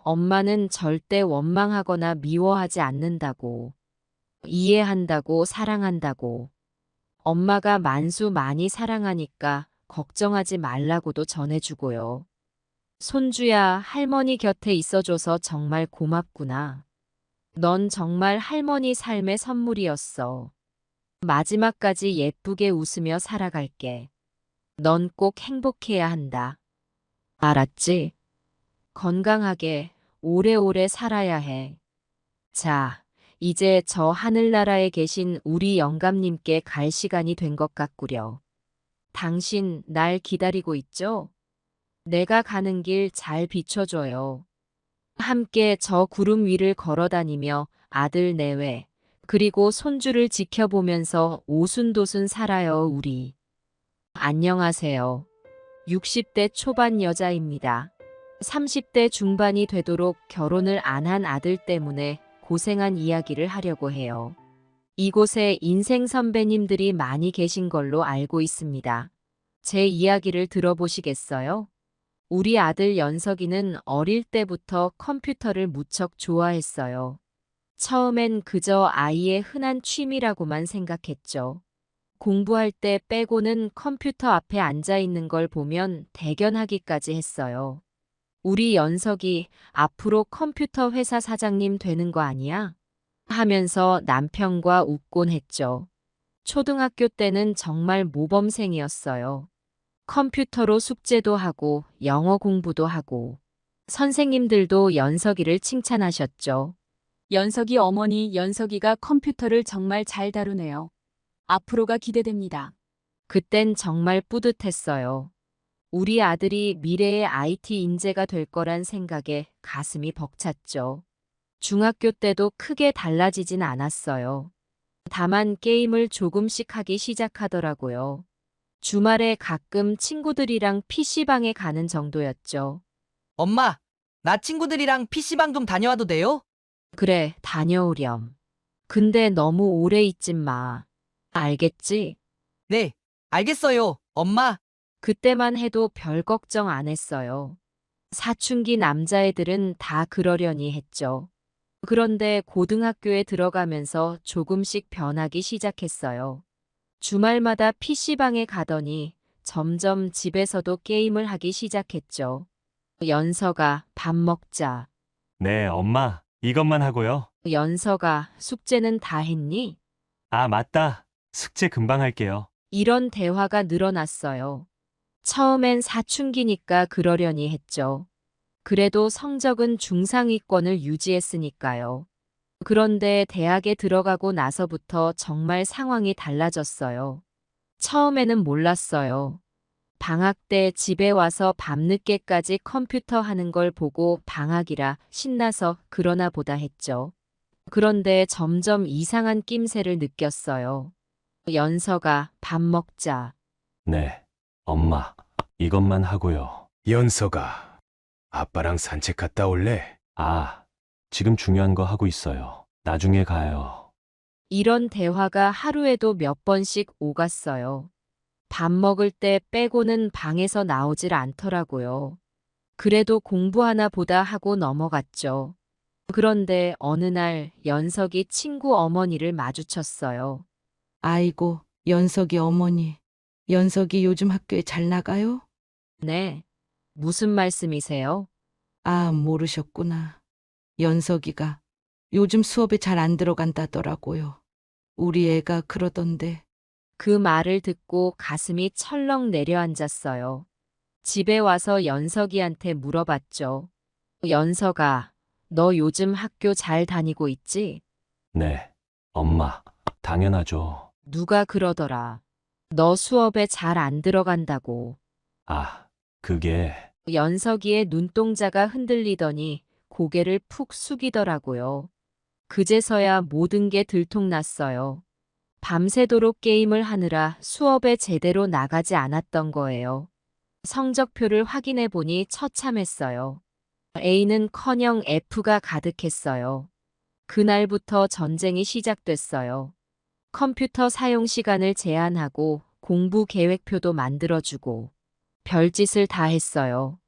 엄마는 절대 원망하거나 미워하지 않는다고. 이해한다고, 사랑한다고. 엄마가 만수 많이 사랑하니까 걱정하지 말라고도 전해주고요. 손주야, 할머니 곁에 있어줘서 정말 고맙구나. 넌 정말 할머니 삶의 선물이었어. 마지막까지 예쁘게 웃으며 살아갈게. 넌 꼭 행복해야 한다. 알았지? 건강하게 오래오래 살아야 해. 자, 이제 저 하늘나라에 계신 우리 영감님께 갈 시간이 된 것 같구려. 당신 날 기다리고 있죠? 내가 가는 길 잘 비춰줘요. 함께 저 구름 위를 걸어다니며 아들 내외, 그리고 손주를 지켜보면서 오순도순 살아요, 우리. 안녕하세요. 60대 초반 여자입니다. 30대 중반이 되도록 결혼을 안 한 아들 때문에 고생한 이야기를 하려고 해요. 이곳에 인생 선배님들이 많이 계신 걸로 알고 있습니다. 제 이야기를 들어보시겠어요? 우리 아들 연석이는 어릴 때부터 컴퓨터를 무척 좋아했어요. 처음엔 그저 아이의 흔한 취미라고만 생각했죠. 공부할 때 빼고는 컴퓨터 앞에 앉아 있는 걸 보면 대견하기까지 했어요. 우리 연석이 앞으로 컴퓨터 회사 사장님 되는 거 아니야? 하면서 남편과 웃곤 했죠. 초등학교 때는 정말 모범생이었어요. 컴퓨터로 숙제도 하고 영어 공부도 하고 선생님들도 연석이를 칭찬하셨죠. 연석이 어머니, 연석이가 컴퓨터를 정말 잘 다루네요. 앞으로가 기대됩니다. 그땐 정말 뿌듯했어요. 우리 아들이 미래의 IT 인재가 될 거란 생각에 가슴이 벅찼죠. 중학교 때도 크게 달라지진 않았어요. 다만 게임을 조금씩 하기 시작하더라고요. 주말에 가끔 친구들이랑 PC방에 가는 정도였죠. 엄마, 나 친구들이랑 PC방 좀 다녀와도 돼요? 그래, 다녀오렴. 근데 너무 오래 있진 마. 알겠지? 네, 알겠어요, 엄마. 그때만 해도 별 걱정 안 했어요. 사춘기 남자애들은 다 그러려니 했죠. 그런데 고등학교에 들어가면서 조금씩 변하기 시작했어요. 주말마다 PC방에 가더니 점점 집에서도 게임을 하기 시작했죠. 연서가 밥 먹자. 네, 엄마. 이것만 하고요. 연서가 숙제는 다 했니? 아, 맞다. 숙제 금방 할게요. 이런 대화가 늘어났어요. 처음엔 사춘기니까 그러려니 했죠. 그래도 성적은 중상위권을 유지했으니까요. 그런데 대학에 들어가고 나서부터 정말 상황이 달라졌어요. 처음에는 몰랐어요. 방학 때 집에 와서 밤늦게까지 컴퓨터 하는 걸 보고 방학이라 신나서 그러나 보다 했죠. 그런데 점점 이상한 낌새를 느꼈어요. 연서가 밥 먹자. 네, 엄마. 이것만 하고요. 연서가 아빠랑 산책 갔다 올래? 아, 지금 중요한 거 하고 있어요. 나중에 가요. 이런 대화가 하루에도 몇 번씩 오갔어요. 밥 먹을 때 빼고는 방에서 나오질 않더라고요. 그래도 공부하나 보다 하고 넘어갔죠. 그런데 어느 날 연석이 친구 어머니를 마주쳤어요. 아이고, 연석이 어머니. 연석이 요즘 학교에 잘 나가요? 네. 무슨 말씀이세요? 아, 모르셨구나. 연석이가 요즘 수업에 잘 안 들어간다더라고요. 우리 애가 그러던데. 그 말을 듣고 가슴이 철렁 내려앉았어요. 집에 와서 연석이한테 물어봤죠. 연석아, 너 요즘 학교 잘 다니고 있지? 네, 엄마. 당연하죠. 누가 그러더라. 너 수업에 잘 안 들어간다고. 아, 그게 연석이의 눈동자가 흔들리더니 고개를 푹 숙이더라고요. 그제서야 모든 게 들통났어요. 밤새도록 게임을 하느라 수업에 제대로 나가지 않았던 거예요. 성적표를 확인해 보니 처참했어요. A는커녕 F가 가득했어요. 그날부터 전쟁이 시작됐어요. 컴퓨터 사용 시간을 제한하고 공부 계획표도 만들어주고 별짓을 다 했어요.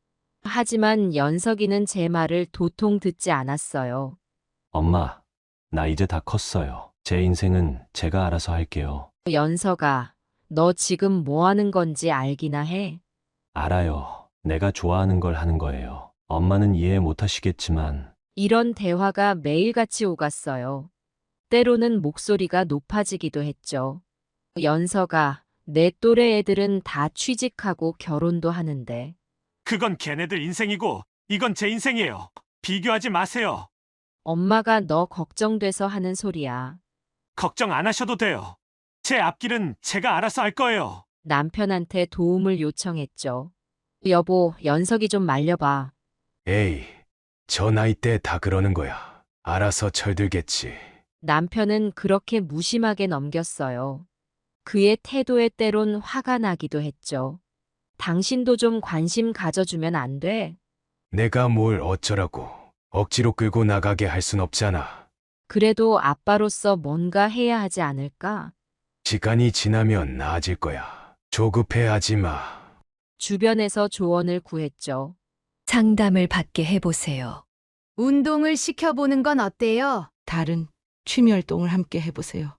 하지만 연석이는 제 말을 도통 듣지 않았어요. 엄마, 나 이제 다 컸어요. 제 인생은 제가 알아서 할게요. 연석아, 너 지금 뭐 하는 건지 알기나 해? 알아요. 내가 좋아하는 걸 하는 거예요. 엄마는 이해 못 하시겠지만, 이런 대화가 매일같이 오갔어요. 때로는 목소리가 높아지기도 했죠. 연석아, 내 또래 애들은 다 취직하고 결혼도 하는데 그건 걔네들 인생이고 이건 제 인생이에요. 비교하지 마세요. 엄마가 너 걱정돼서 하는 소리야. 걱정 안 하셔도 돼요. 제 앞길은 제가 알아서 할 거예요. 남편한테 도움을 요청했죠. 여보, 연석이 좀 말려봐. 에이, 저 나이 때 다 그러는 거야. 알아서 철들겠지. 남편은 그렇게 무심하게 넘겼어요. 그의 태도에 때론 화가 나기도 했죠. 당신도 좀 관심 가져주면 안 돼? 내가 뭘 어쩌라고. 억지로 끌고 나가게 할 순 없잖아. 그래도 아빠로서 뭔가 해야 하지 않을까? 시간이 지나면 나아질 거야. 조급해하지 마. 주변에서 조언을 구했죠. 상담을 받게 해보세요. 운동을 시켜보는 건 어때요? 다른 취미 활동을 함께 해보세요.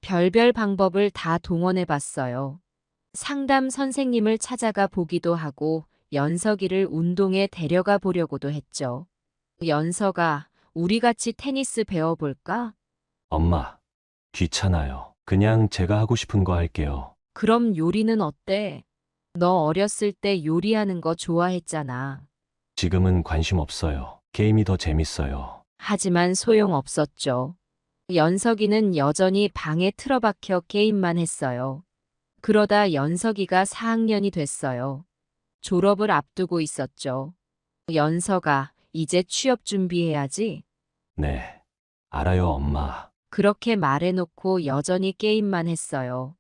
별별 방법을 다 동원해 봤어요. 상담 선생님을 찾아가 보기도 하고 연석이를 운동에 데려가 보려고도 했죠. 연석아, 우리 같이 테니스 배워볼까? 엄마, 귀찮아요. 그냥 제가 하고 싶은 거 할게요. 그럼 요리는 어때? 너 어렸을 때 요리하는 거 좋아했잖아. 지금은 관심 없어요. 게임이 더 재밌어요. 하지만 소용없었죠. 연석이는 여전히 방에 틀어박혀 게임만 했어요. 그러다 연석이가 4학년이 됐어요. 졸업을 앞두고 있었죠. 연석아, 이제 취업 준비해야지. 네, 알아요, 엄마. 그렇게 말해놓고 여전히 게임만 했어요.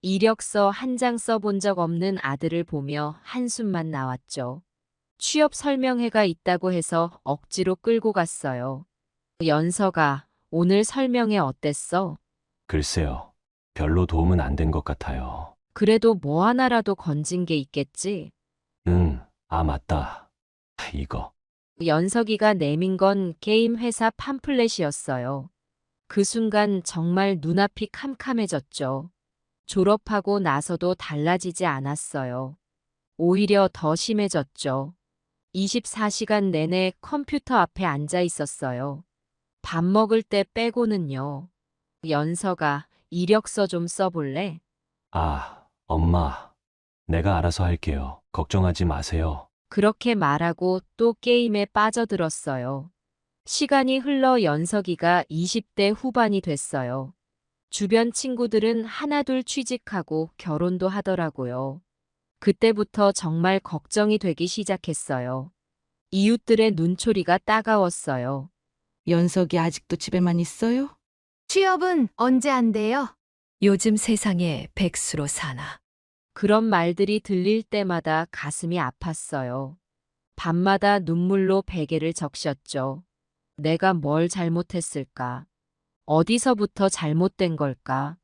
이력서 한 장 써본 적 없는 아들을 보며 한숨만 나왔죠. 취업 설명회가 있다고 해서 억지로 끌고 갔어요. 연석아, 오늘 설명회 어땠어? 글쎄요. 별로 도움은 안 된 것 같아요. 그래도 뭐 하나라도 건진 게 있겠지? 맞다. 이거. 연석이가 내민 건 게임 회사 팜플렛이었어요. 그 순간 정말 눈앞이 캄캄해졌죠. 졸업하고 나서도 달라지지 않았어요. 오히려 더 심해졌죠. 24시간 내내 컴퓨터 앞에 앉아 있었어요. 밥 먹을 때 빼고는요. 연석아, 이력서 좀 써볼래? 엄마. 내가 알아서 할게요. 걱정하지 마세요. 그렇게 말하고 또 게임에 빠져들었어요. 시간이 흘러 연석이가 20대 후반이 됐어요. 주변 친구들은 하나둘 취직하고 결혼도 하더라고요. 그때부터 정말 걱정이 되기 시작했어요. 이웃들의 눈초리가 따가웠어요. 연석이 아직도 집에만 있어요? 취업은 언제 한대요? 요즘 세상에 백수로 사나. 그런 말들이 들릴 때마다 가슴이 아팠어요. 밤마다 눈물로 베개를 적셨죠. 내가 뭘 잘못했을까? 어디서부터 잘못된 걸까?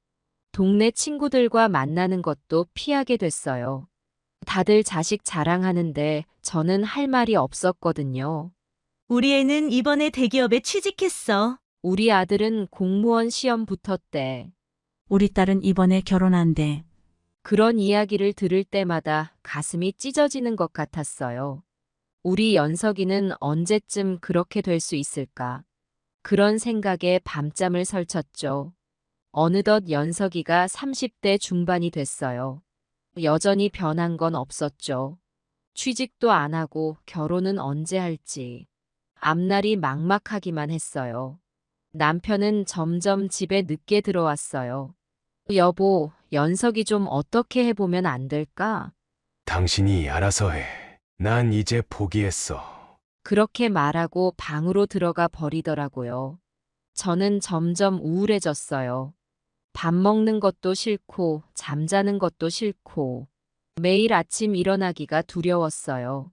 동네 친구들과 만나는 것도 피하게 됐어요. 다들 자식 자랑하는데 저는 할 말이 없었거든요. 우리 애는 이번에 대기업에 취직했어. 우리 아들은 공무원 시험 붙었대. 우리 딸은 이번에 결혼한대. 그런 이야기를 들을 때마다 가슴이 찢어지는 것 같았어요. 우리 연석이는 언제쯤 그렇게 될 수 있을까? 그런 생각에 밤잠을 설쳤죠. 어느덧 연석이가 30대 중반이 됐어요. 여전히 변한 건 없었죠. 취직도 안 하고 결혼은 언제 할지. 앞날이 막막하기만 했어요. 남편은 점점 집에 늦게 들어왔어요. 여보, 연석이 좀 어떻게 해보면 안 될까? 당신이 알아서 해. 난 이제 포기했어. 그렇게 말하고 방으로 들어가 버리더라고요. 저는 점점 우울해졌어요. 밥 먹는 것도 싫고, 잠자는 것도 싫고, 매일 아침 일어나기가 두려웠어요.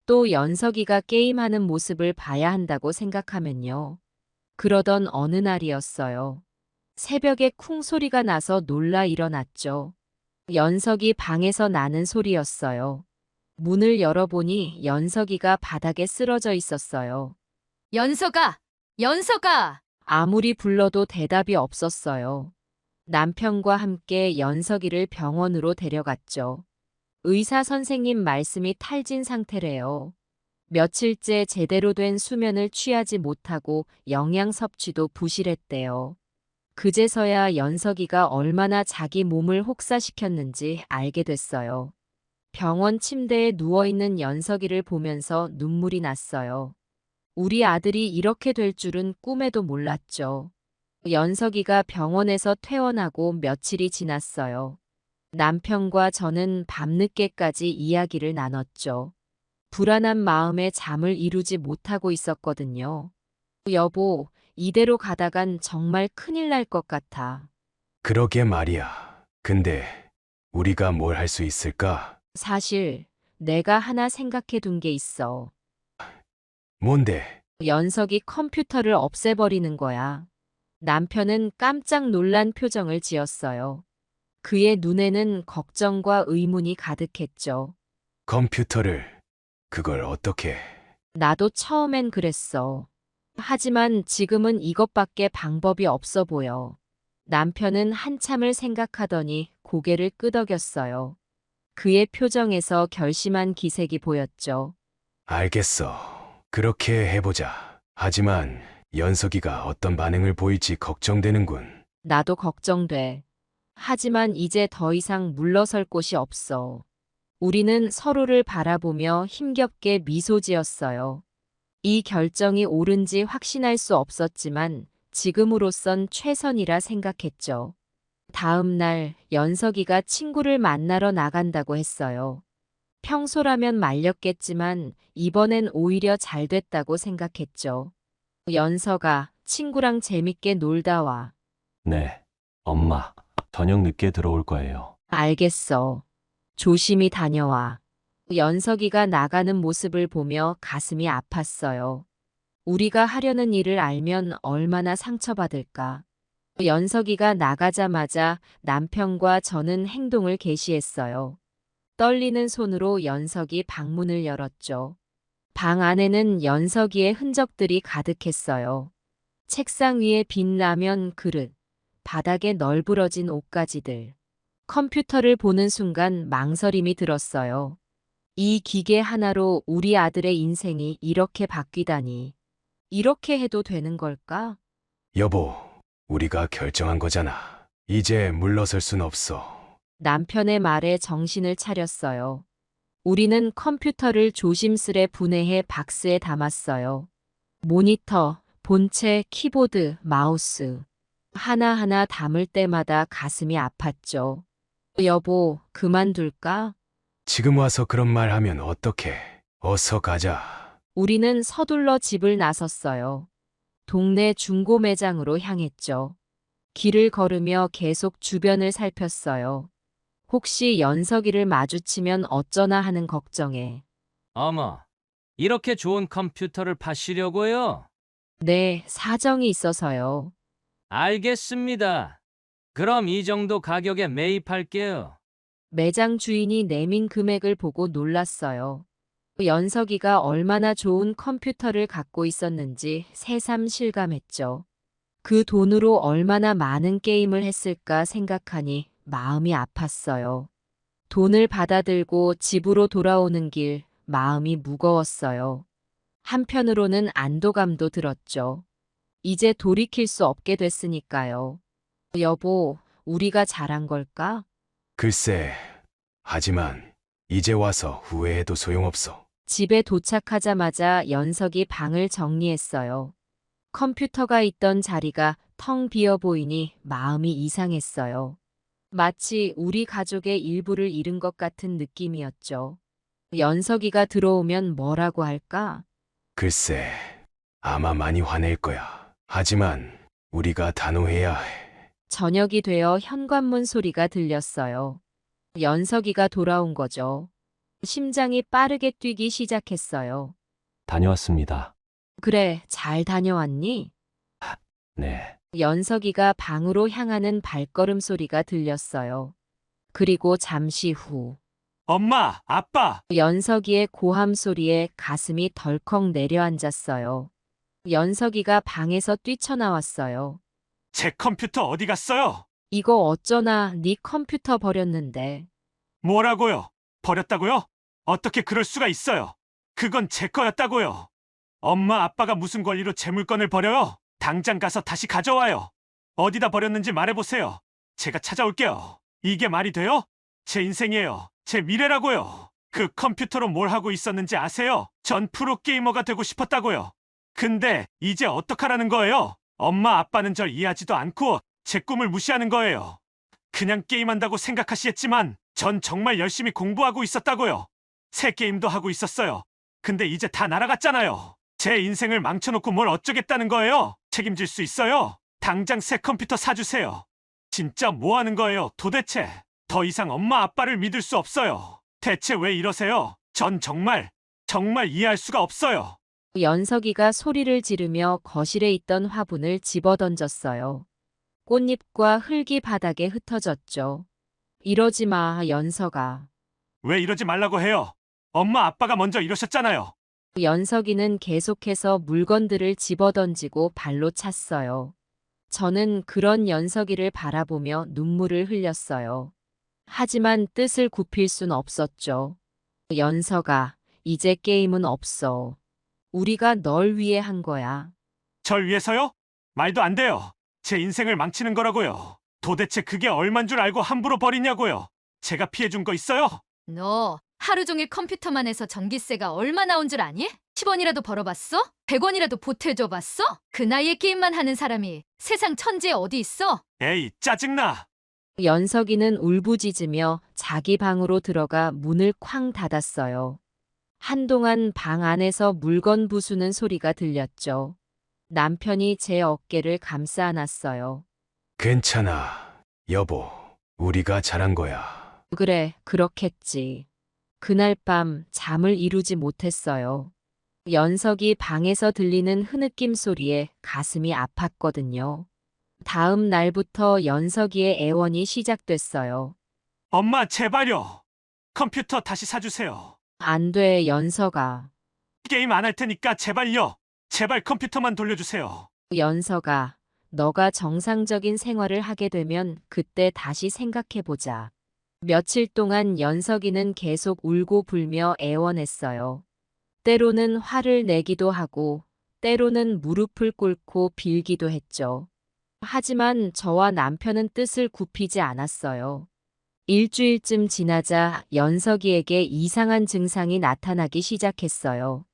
또 연석이가 게임하는 모습을 봐야 한다고 생각하면요. 그러던 어느 날이었어요. 새벽에 쿵 소리가 나서 놀라 일어났죠. 연석이 방에서 나는 소리였어요. 문을 열어보니 연석이가 바닥에 쓰러져 있었어요. 연석아! 연석아! 아무리 불러도 대답이 없었어요. 남편과 함께 연석이를 병원으로 데려갔죠. 의사 선생님 말씀이 탈진 상태래요. 며칠째 제대로 된 수면을 취하지 못하고 영양 섭취도 부실했대요. 그제서야 연석이가 얼마나 자기 몸을 혹사시켰는지 알게 됐어요. 병원 침대에 누워있는 연석이를 보면서 눈물이 났어요. 우리 아들이 이렇게 될 줄은 꿈에도 몰랐죠. 연석이가 병원에서 퇴원하고 며칠이 지났어요. 남편과 저는 밤늦게까지 이야기를 나눴죠. 불안한 마음에 잠을 이루지 못하고 있었거든요. 여보, 이대로 가다간 정말 큰일 날 것 같아. 그러게 말이야. 근데 우리가 뭘 할 수 있을까? 사실 내가 하나 생각해 둔 게 있어. 뭔데? 연석이 컴퓨터를 없애버리는 거야. 남편은 깜짝 놀란 표정을 지었어요. 그의 눈에는 걱정과 의문이 가득했죠. 컴퓨터를 그걸 어떻게? 나도 처음엔 그랬어. 하지만 지금은 이것밖에 방법이 없어 보여. 남편은 한참을 생각하더니 고개를 끄덕였어요. 그의 표정에서 결심한 기색이 보였죠. 알겠어. 그렇게 해보자. 하지만 연석이가 어떤 반응을 보일지 걱정되는군. 나도 걱정돼. 하지만 이제 더 이상 물러설 곳이 없어. 우리는 서로를 바라보며 힘겹게 미소 지었어요. 이 결정이 옳은지 확신할 수 없었지만 지금으로선 최선이라 생각했죠. 다음 날 연석이가 친구를 만나러 나간다고 했어요. 평소라면 말렸겠지만 이번엔 오히려 잘 됐다고 생각했죠. 연석아, 친구랑 재밌게 놀다 와. 네, 엄마. 저녁 늦게 들어올 거예요. 알겠어. 조심히 다녀와. 연석이가 나가는 모습을 보며 가슴이 아팠어요. 우리가 하려는 일을 알면 얼마나 상처받을까. 연석이가 나가자마자 남편과 저는 행동을 개시했어요. 떨리는 손으로 연석이 방문을 열었죠. 방 안에는 연석이의 흔적들이 가득했어요. 책상 위에 빈 라면 그릇, 바닥에 널브러진 옷가지들. 컴퓨터를 보는 순간 망설임이 들었어요. 이 기계 하나로 우리 아들의 인생이 이렇게 바뀌다니. 이렇게 해도 되는 걸까? 여보, 우리가 결정한 거잖아. 이제 물러설 순 없어. 남편의 말에 정신을 차렸어요. 우리는 컴퓨터를 조심스레 분해해 박스에 담았어요. 모니터, 본체, 키보드, 마우스. 하나하나 담을 때마다 가슴이 아팠죠. 여보, 그만둘까? 지금 와서 그런 말 하면 어떡해. 어서 가자. 우리는 서둘러 집을 나섰어요. 동네 중고 매장으로 향했죠. 길을 걸으며 계속 주변을 살폈어요. 혹시 연석이를 마주치면 어쩌나 하는 걱정에. 어머, 이렇게 좋은 컴퓨터를 파시려고요? 네, 사정이 있어서요. 알겠습니다. 그럼 이 정도 가격에 매입할게요. 매장 주인이 내민 금액을 보고 놀랐어요. 연석이가 얼마나 좋은 컴퓨터를 갖고 있었는지 새삼 실감했죠. 그 돈으로 얼마나 많은 게임을 했을까 생각하니 마음이 아팠어요. 돈을 받아들고 집으로 돌아오는 길 마음이 무거웠어요. 한편으로는 안도감도 들었죠. 이제 돌이킬 수 없게 됐으니까요. 여보, 우리가 잘한 걸까? 글쎄, 하지만 이제 와서 후회해도 소용없어. 집에 도착하자마자 연석이 방을 정리했어요. 컴퓨터가 있던 자리가 텅 비어 보이니 마음이 이상했어요. 마치 우리 가족의 일부를 잃은 것 같은 느낌이었죠. 연석이가 들어오면 뭐라고 할까? 글쎄, 아마 많이 화낼 거야. 하지만 우리가 단호해야 해. 저녁이 되어 현관문 소리가 들렸어요. 연석이가 돌아온 거죠. 심장이 빠르게 뛰기 시작했어요. 다녀왔습니다. 그래, 잘 다녀왔니? 네. 연석이가 방으로 향하는 발걸음 소리가 들렸어요. 그리고 잠시 후 엄마, 아빠, 연석이의 고함 소리에 가슴이 덜컥 내려앉았어요. 연석이가 방에서 뛰쳐나왔어요. 제 컴퓨터 어디 갔어요? 이거 어쩌나 네 컴퓨터 버렸는데. 뭐라고요? 버렸다고요? 어떻게 그럴 수가 있어요? 그건 제 거였다고요. 엄마, 아빠가 무슨 권리로 제 물건을 버려요? 당장 가서 다시 가져와요. 어디다 버렸는지 말해보세요. 제가 찾아올게요. 이게 말이 돼요? 제 인생이에요. 제 미래라고요. 그 컴퓨터로 뭘 하고 있었는지 아세요? 전 프로게이머가 되고 싶었다고요. 근데 이제 어떡하라는 거예요? 엄마, 아빠는 절 이해하지도 않고 제 꿈을 무시하는 거예요. 그냥 게임한다고 생각하시겠지만 전 정말 열심히 공부하고 있었다고요. 새 게임도 하고 있었어요. 근데 이제 다 날아갔잖아요. 제 인생을 망쳐놓고 뭘 어쩌겠다는 거예요? 책임질 수 있어요? 당장 새 컴퓨터 사주세요. 진짜 뭐 하는 거예요, 도대체? 더 이상 엄마, 아빠를 믿을 수 없어요. 대체 왜 이러세요? 전 정말 이해할 수가 없어요. 연석이가 소리를 지르며 거실에 있던 화분을 집어던졌어요. 꽃잎과 흙이 바닥에 흩어졌죠. 이러지 마, 연석아. 왜 이러지 말라고 해요? 엄마, 아빠가 먼저 이러셨잖아요. 연석이는 계속해서 물건들을 집어던지고 발로 찼어요. 저는 그런 연석이를 바라보며 눈물을 흘렸어요. 하지만 뜻을 굽힐 순 없었죠. 연석아, 이제 게임은 없어. 우리가 널 위해 한 거야. 절 위해서요? 말도 안 돼요. 제 인생을 망치는 거라고요. 도대체 그게 얼만 줄 알고 함부로 버리냐고요. 제가 피해준 거 있어요? 너 하루 종일 컴퓨터만 해서 전기세가 얼마 나온 줄 아니? 10원이라도 벌어봤어? 100원이라도 보태줘봤어? 그 나이에 게임만 하는 사람이 세상 천지에 어디 있어? 에이, 짜증나. 연석이는 울부짖으며 자기 방으로 들어가 문을 쾅 닫았어요. 한동안 방 안에서 물건 부수는 소리가 들렸죠. 남편이 제 어깨를 감싸 안았어요. 괜찮아. 여보, 우리가 잘한 거야. 그래, 그렇겠지. 그날 밤 잠을 이루지 못했어요. 연석이 방에서 들리는 흐느낌 소리에 가슴이 아팠거든요. 다음 날부터 연석이의 애원이 시작됐어요. 엄마, 제발요. 컴퓨터 다시 사주세요. 안 돼, 연석아. 게임 안 할 테니까 제발요. 제발 컴퓨터만 돌려주세요. 연석아, 너가 정상적인 생활을 하게 되면 그때 다시 생각해보자. 며칠 동안 연석이는 계속 울고 불며 애원했어요. 때로는 화를 내기도 하고, 때로는 무릎을 꿇고 빌기도 했죠. 하지만 저와 남편은 뜻을 굽히지 않았어요. 일주일쯤 지나자 연석이에게 이상한 증상이 나타나기 시작했어요.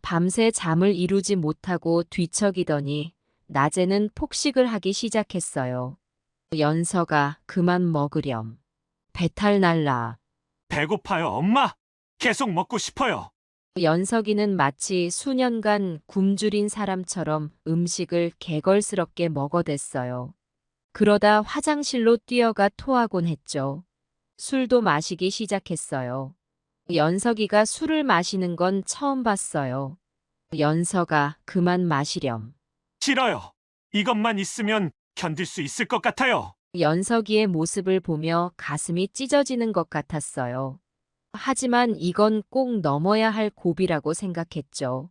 밤새 잠을 이루지 못하고 뒤척이더니 낮에는 폭식을 하기 시작했어요. 연석아, 그만 먹으렴. 배탈 날라. 배고파요, 엄마. 계속 먹고 싶어요. 연석이는 마치 수년간 굶주린 사람처럼 음식을 개걸스럽게 먹어댔어요. 그러다 화장실로 뛰어가 토하곤 했죠. 술도 마시기 시작했어요. 연석이가 술을 마시는 건 처음 봤어요. 연석아, 그만 마시렴. 싫어요. 이것만 있으면 견딜 수 있을 것 같아요. 연석이의 모습을 보며 가슴이 찢어지는 것 같았어요. 하지만 이건 꼭 넘어야 할 고비라고 생각했죠.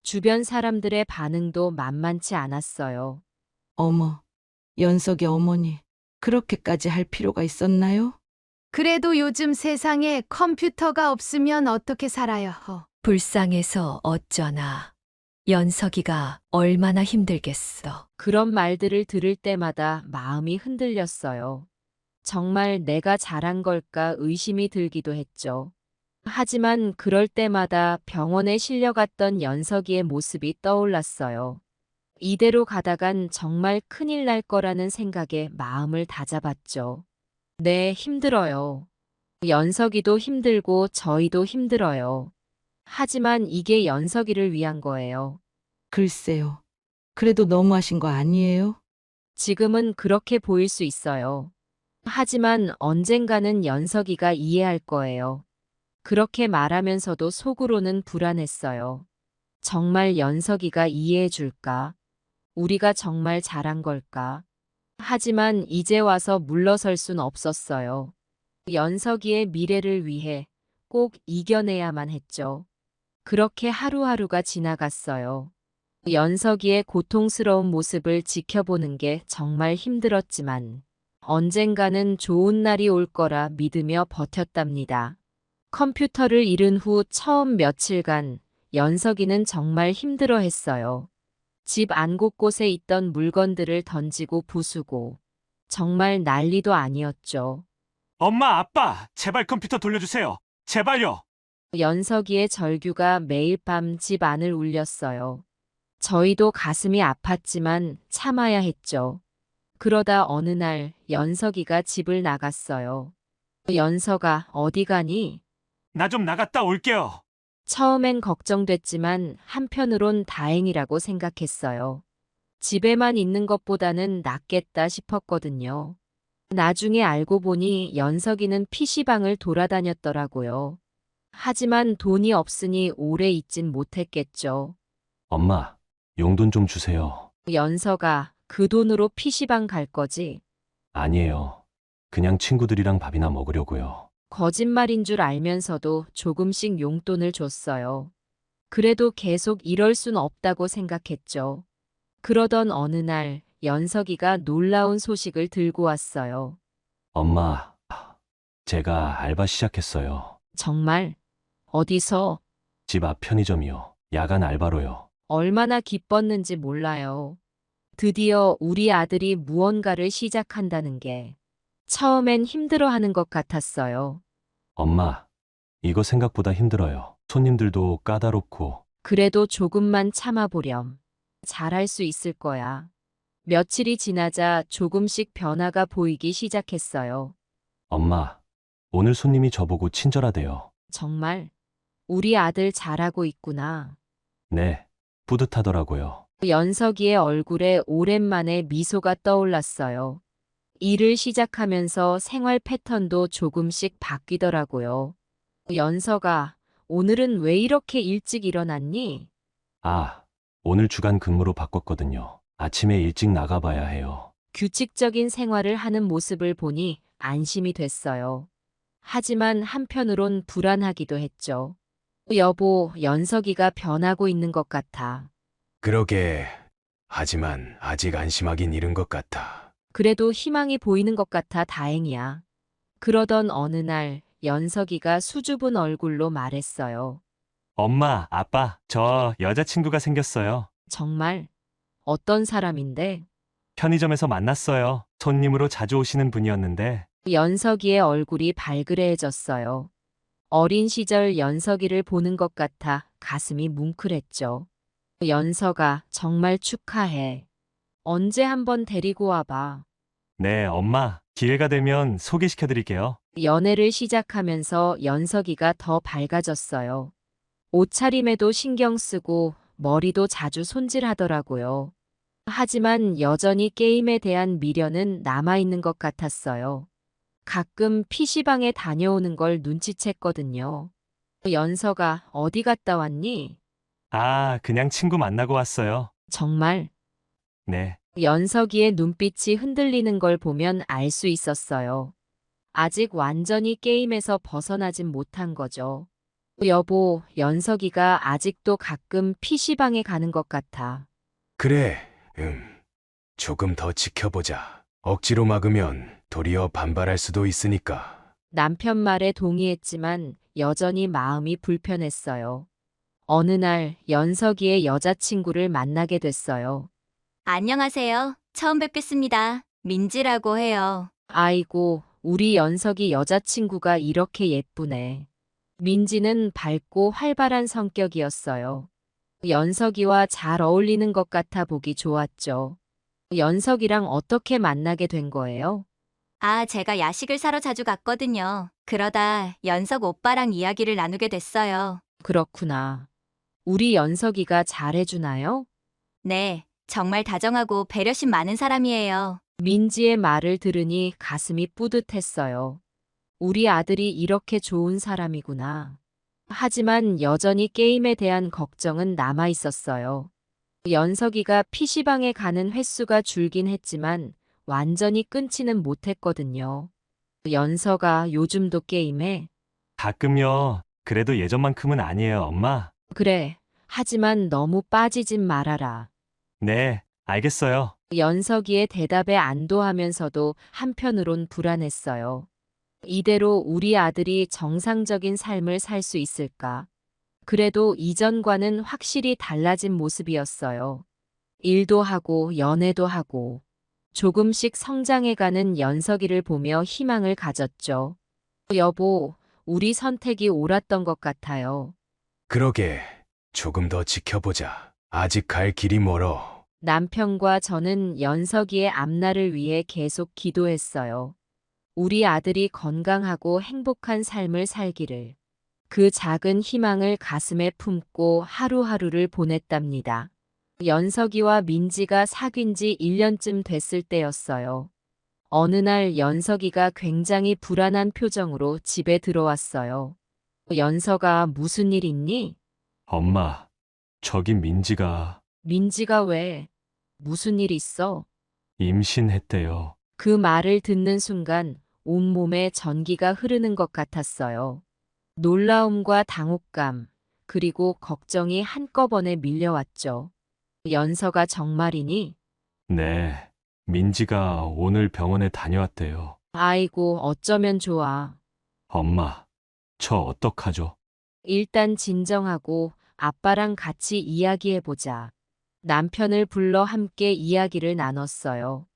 주변 사람들의 반응도 만만치 않았어요. 어머, 연석이 어머니, 그렇게까지 할 필요가 있었나요? 그래도 요즘 세상에 컴퓨터가 없으면 어떻게 살아요? 불쌍해서 어쩌나. 연석이가 얼마나 힘들겠어. 그런 말들을 들을 때마다 마음이 흔들렸어요. 정말 내가 잘한 걸까 의심이 들기도 했죠. 하지만 그럴 때마다 병원에 실려갔던 연석이의 모습이 떠올랐어요. 이대로 가다간 정말 큰일 날 거라는 생각에 마음을 다잡았죠. 네, 힘들어요. 연석이도 힘들고 저희도 힘들어요. 하지만 이게 연석이를 위한 거예요. 글쎄요. 그래도 너무하신 거 아니에요? 지금은 그렇게 보일 수 있어요. 하지만 언젠가는 연석이가 이해할 거예요. 그렇게 말하면서도 속으로는 불안했어요. 정말 연석이가 이해해 줄까? 우리가 정말 잘한 걸까? 하지만 이제 와서 물러설 순 없었어요. 연석이의 미래를 위해 꼭 이겨내야만 했죠. 그렇게 하루하루가 지나갔어요. 연석이의 고통스러운 모습을 지켜보는 게 정말 힘들었지만 언젠가는 좋은 날이 올 거라 믿으며 버텼답니다. 컴퓨터를 잃은 후 처음 며칠간 연석이는 정말 힘들어했어요. 집 안 곳곳에 있던 물건들을 던지고 부수고 정말 난리도 아니었죠. 엄마, 아빠, 제발 컴퓨터 돌려주세요. 제발요. 연석이의 절규가 매일 밤 집 안을 울렸어요. 저희도 가슴이 아팠지만 참아야 했죠. 그러다 어느 날 연석이가 집을 나갔어요. 연석아, 어디 가니? 나 좀 나갔다 올게요. 처음엔 걱정됐지만 한편으론 다행이라고 생각했어요. 집에만 있는 것보다는 낫겠다 싶었거든요. 나중에 알고 보니 연석이는 PC방을 돌아다녔더라고요. 하지만 돈이 없으니 오래 있진 못했겠죠. 엄마, 용돈 좀 주세요. 연석아, 그 돈으로 PC방 갈 거지? 아니에요. 그냥 친구들이랑 밥이나 먹으려고요. 거짓말인 줄 알면서도 조금씩 용돈을 줬어요. 그래도 계속 이럴 순 없다고 생각했죠. 그러던 어느 날 연석이가 놀라운 소식을 들고 왔어요. 엄마, 제가 알바 시작했어요. 정말? 어디서? 집 앞 편의점이요. 야간 알바로요. 얼마나 기뻤는지 몰라요. 드디어 우리 아들이 무언가를 시작한다는 게 처음엔 힘들어하는 것 같았어요. 엄마, 이거 생각보다 힘들어요. 손님들도 까다롭고. 그래도 조금만 참아보렴. 잘할 수 있을 거야. 며칠이 지나자 조금씩 변화가 보이기 시작했어요. 엄마, 오늘 손님이 저보고 친절하대요. 정말 우리 아들 잘하고 있구나. 네, 뿌듯하더라고요. 연석이의 얼굴에 오랜만에 미소가 떠올랐어요. 일을 시작하면서 생활 패턴도 조금씩 바뀌더라고요. 연석아, 오늘은 왜 이렇게 일찍 일어났니? 아, 오늘 주간 근무로 바꿨거든요. 아침에 일찍 나가봐야 해요. 규칙적인 생활을 하는 모습을 보니 안심이 됐어요. 하지만 한편으론 불안하기도 했죠. 여보, 연석이가 변하고 있는 것 같아. 그러게. 하지만 아직 안심하긴 이른 것 같아. 그래도 희망이 보이는 것 같아 다행이야. 그러던 어느 날 연석이가 수줍은 얼굴로 말했어요. 엄마, 아빠, 저 여자친구가 생겼어요. 정말? 어떤 사람인데? 편의점에서 만났어요. 손님으로 자주 오시는 분이었는데. 연석이의 얼굴이 발그레해졌어요. 어린 시절 연석이를 보는 것 같아 가슴이 뭉클했죠. 연석아, 정말 축하해. 언제 한번 데리고 와봐. 네, 엄마. 기회가 되면 소개시켜드릴게요. 연애를 시작하면서 연석이가 더 밝아졌어요. 옷차림에도 신경 쓰고 머리도 자주 손질하더라고요. 하지만 여전히 게임에 대한 미련은 남아있는 것 같았어요. 가끔 PC방에 다녀오는 걸 눈치챘거든요. 연석아, 어디 갔다 왔니? 아, 그냥 친구 만나고 왔어요. 정말? 네. 연석이의 눈빛이 흔들리는 걸 보면 알 수 있었어요. 아직 완전히 게임에서 벗어나진 못한 거죠. 여보, 연석이가 아직도 가끔 PC방에 가는 것 같아. 그래, 조금 더 지켜보자. 억지로 막으면 도리어 반발할 수도 있으니까. 남편 말에 동의했지만 여전히 마음이 불편했어요. 어느 날 연석이의 여자친구를 만나게 됐어요. 안녕하세요. 처음 뵙겠습니다. 민지라고 해요. 아이고, 우리 연석이 여자친구가 이렇게 예쁘네. 민지는 밝고 활발한 성격이었어요. 연석이와 잘 어울리는 것 같아 보기 좋았죠. 연석이랑 어떻게 만나게 된 거예요? 아, 제가 야식을 사러 자주 갔거든요. 그러다 연석 오빠랑 이야기를 나누게 됐어요. 그렇구나. 우리 연석이가 잘해주나요? 네, 정말 다정하고 배려심 많은 사람이에요. 민지의 말을 들으니 가슴이 뿌듯했어요. 우리 아들이 이렇게 좋은 사람이구나. 하지만 여전히 게임에 대한 걱정은 남아 있었어요. 연석이가 PC방에 가는 횟수가 줄긴 했지만 완전히 끊지는 못했거든요. 연석아, 요즘도 게임해? 가끔요. 그래도 예전만큼은 아니에요, 엄마. 그래. 하지만 너무 빠지진 말아라. 네, 알겠어요. 연석이의 대답에 안도하면서도 한편으론 불안했어요. 이대로 우리 아들이 정상적인 삶을 살 수 있을까? 그래도 이전과는 확실히 달라진 모습이었어요. 일도 하고 연애도 하고 조금씩 성장해가는 연석이를 보며 희망을 가졌죠. 여보, 우리 선택이 옳았던 것 같아요. 그러게, 조금 더 지켜보자. 아직 갈 길이 멀어. 남편과 저는 연석이의 앞날을 위해 계속 기도했어요. 우리 아들이 건강하고 행복한 삶을 살기를. 그 작은 희망을 가슴에 품고 하루하루를 보냈답니다. 연석이와 민지가 사귄 지 1년쯤 됐을 때였어요. 어느 날 연석이가 굉장히 불안한 표정으로 집에 들어왔어요. 연석아, 무슨 일 있니? 엄마, 저기 민지가 민지가 왜? 무슨 일 있어? 임신했대요. 그 말을 듣는 순간 온몸에 전기가 흐르는 것 같았어요. 놀라움과 당혹감, 그리고 걱정이 한꺼번에 밀려왔죠. 연서가 정말이니? 네, 민지가 오늘 병원에 다녀왔대요. 아이고, 어쩌면 좋아. 엄마, 저 어떡하죠? 일단 진정하고 아빠랑 같이 이야기해보자. 남편을 불러 함께 이야기를 나눴어요.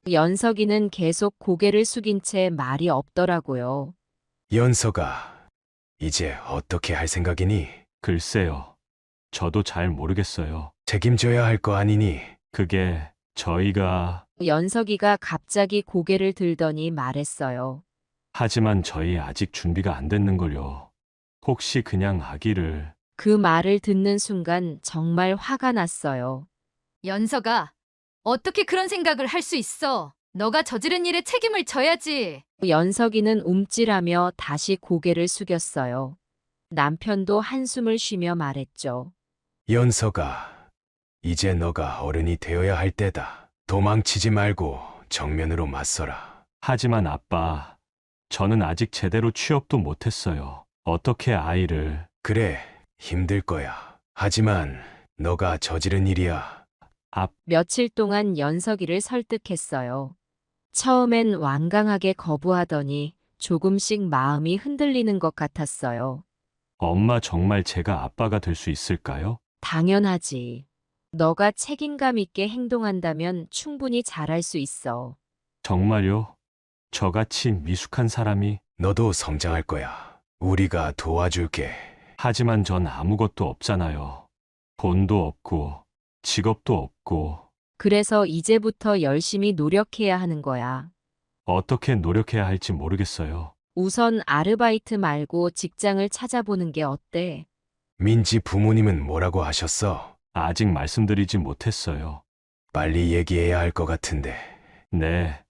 연석이는 계속 고개를 숙인 채 말이 없더라고요. 연석아, 이제 어떻게 할 생각이니? 글쎄요. 저도 잘 모르겠어요. 책임져야 할 거 아니니? 그게 저희가 연석이가 갑자기 고개를 들더니 말했어요. 하지만 저희 아직 준비가 안 됐는걸요. 혹시 그냥 아기를 그 말을 듣는 순간 정말 화가 났어요. 연석아, 어떻게 그런 생각을 할 수 있어? 너가 저지른 일에 책임을 져야지. 연석이는 움찔하며 다시 고개를 숙였어요. 남편도 한숨을 쉬며 말했죠. 연석아, 이제 너가 어른이 되어야 할 때다. 도망치지 말고 정면으로 맞서라. 하지만 아빠, 저는 아직 제대로 취업도 못했어요. 어떻게 아이를 그래, 힘들 거야. 하지만 너가 저지른 일이야. 며칠 동안 연석이를 설득했어요. 처음엔 완강하게 거부하더니 조금씩 마음이 흔들리는 것 같았어요. 엄마 정말 제가 아빠가 될 수 있을까요? 당연하지. 너가 책임감 있게 행동한다면 충분히 잘할 수 있어. 정말요? 저같이 미숙한 사람이 너도 성장할 거야. 우리가 도와줄게. 하지만 전 아무것도 없잖아요. 돈도 없고 직업도 없고 그래서 이제부터 열심히 노력해야 하는 거야. 어떻게 노력해야 할지 모르겠어요. 우선 아르바이트 말고 직장을 찾아보는 게 어때? 민지 부모님은 뭐라고 하셨어? 아직 말씀드리지 못했어요. 빨리 얘기해야 할 것 같은데. 네,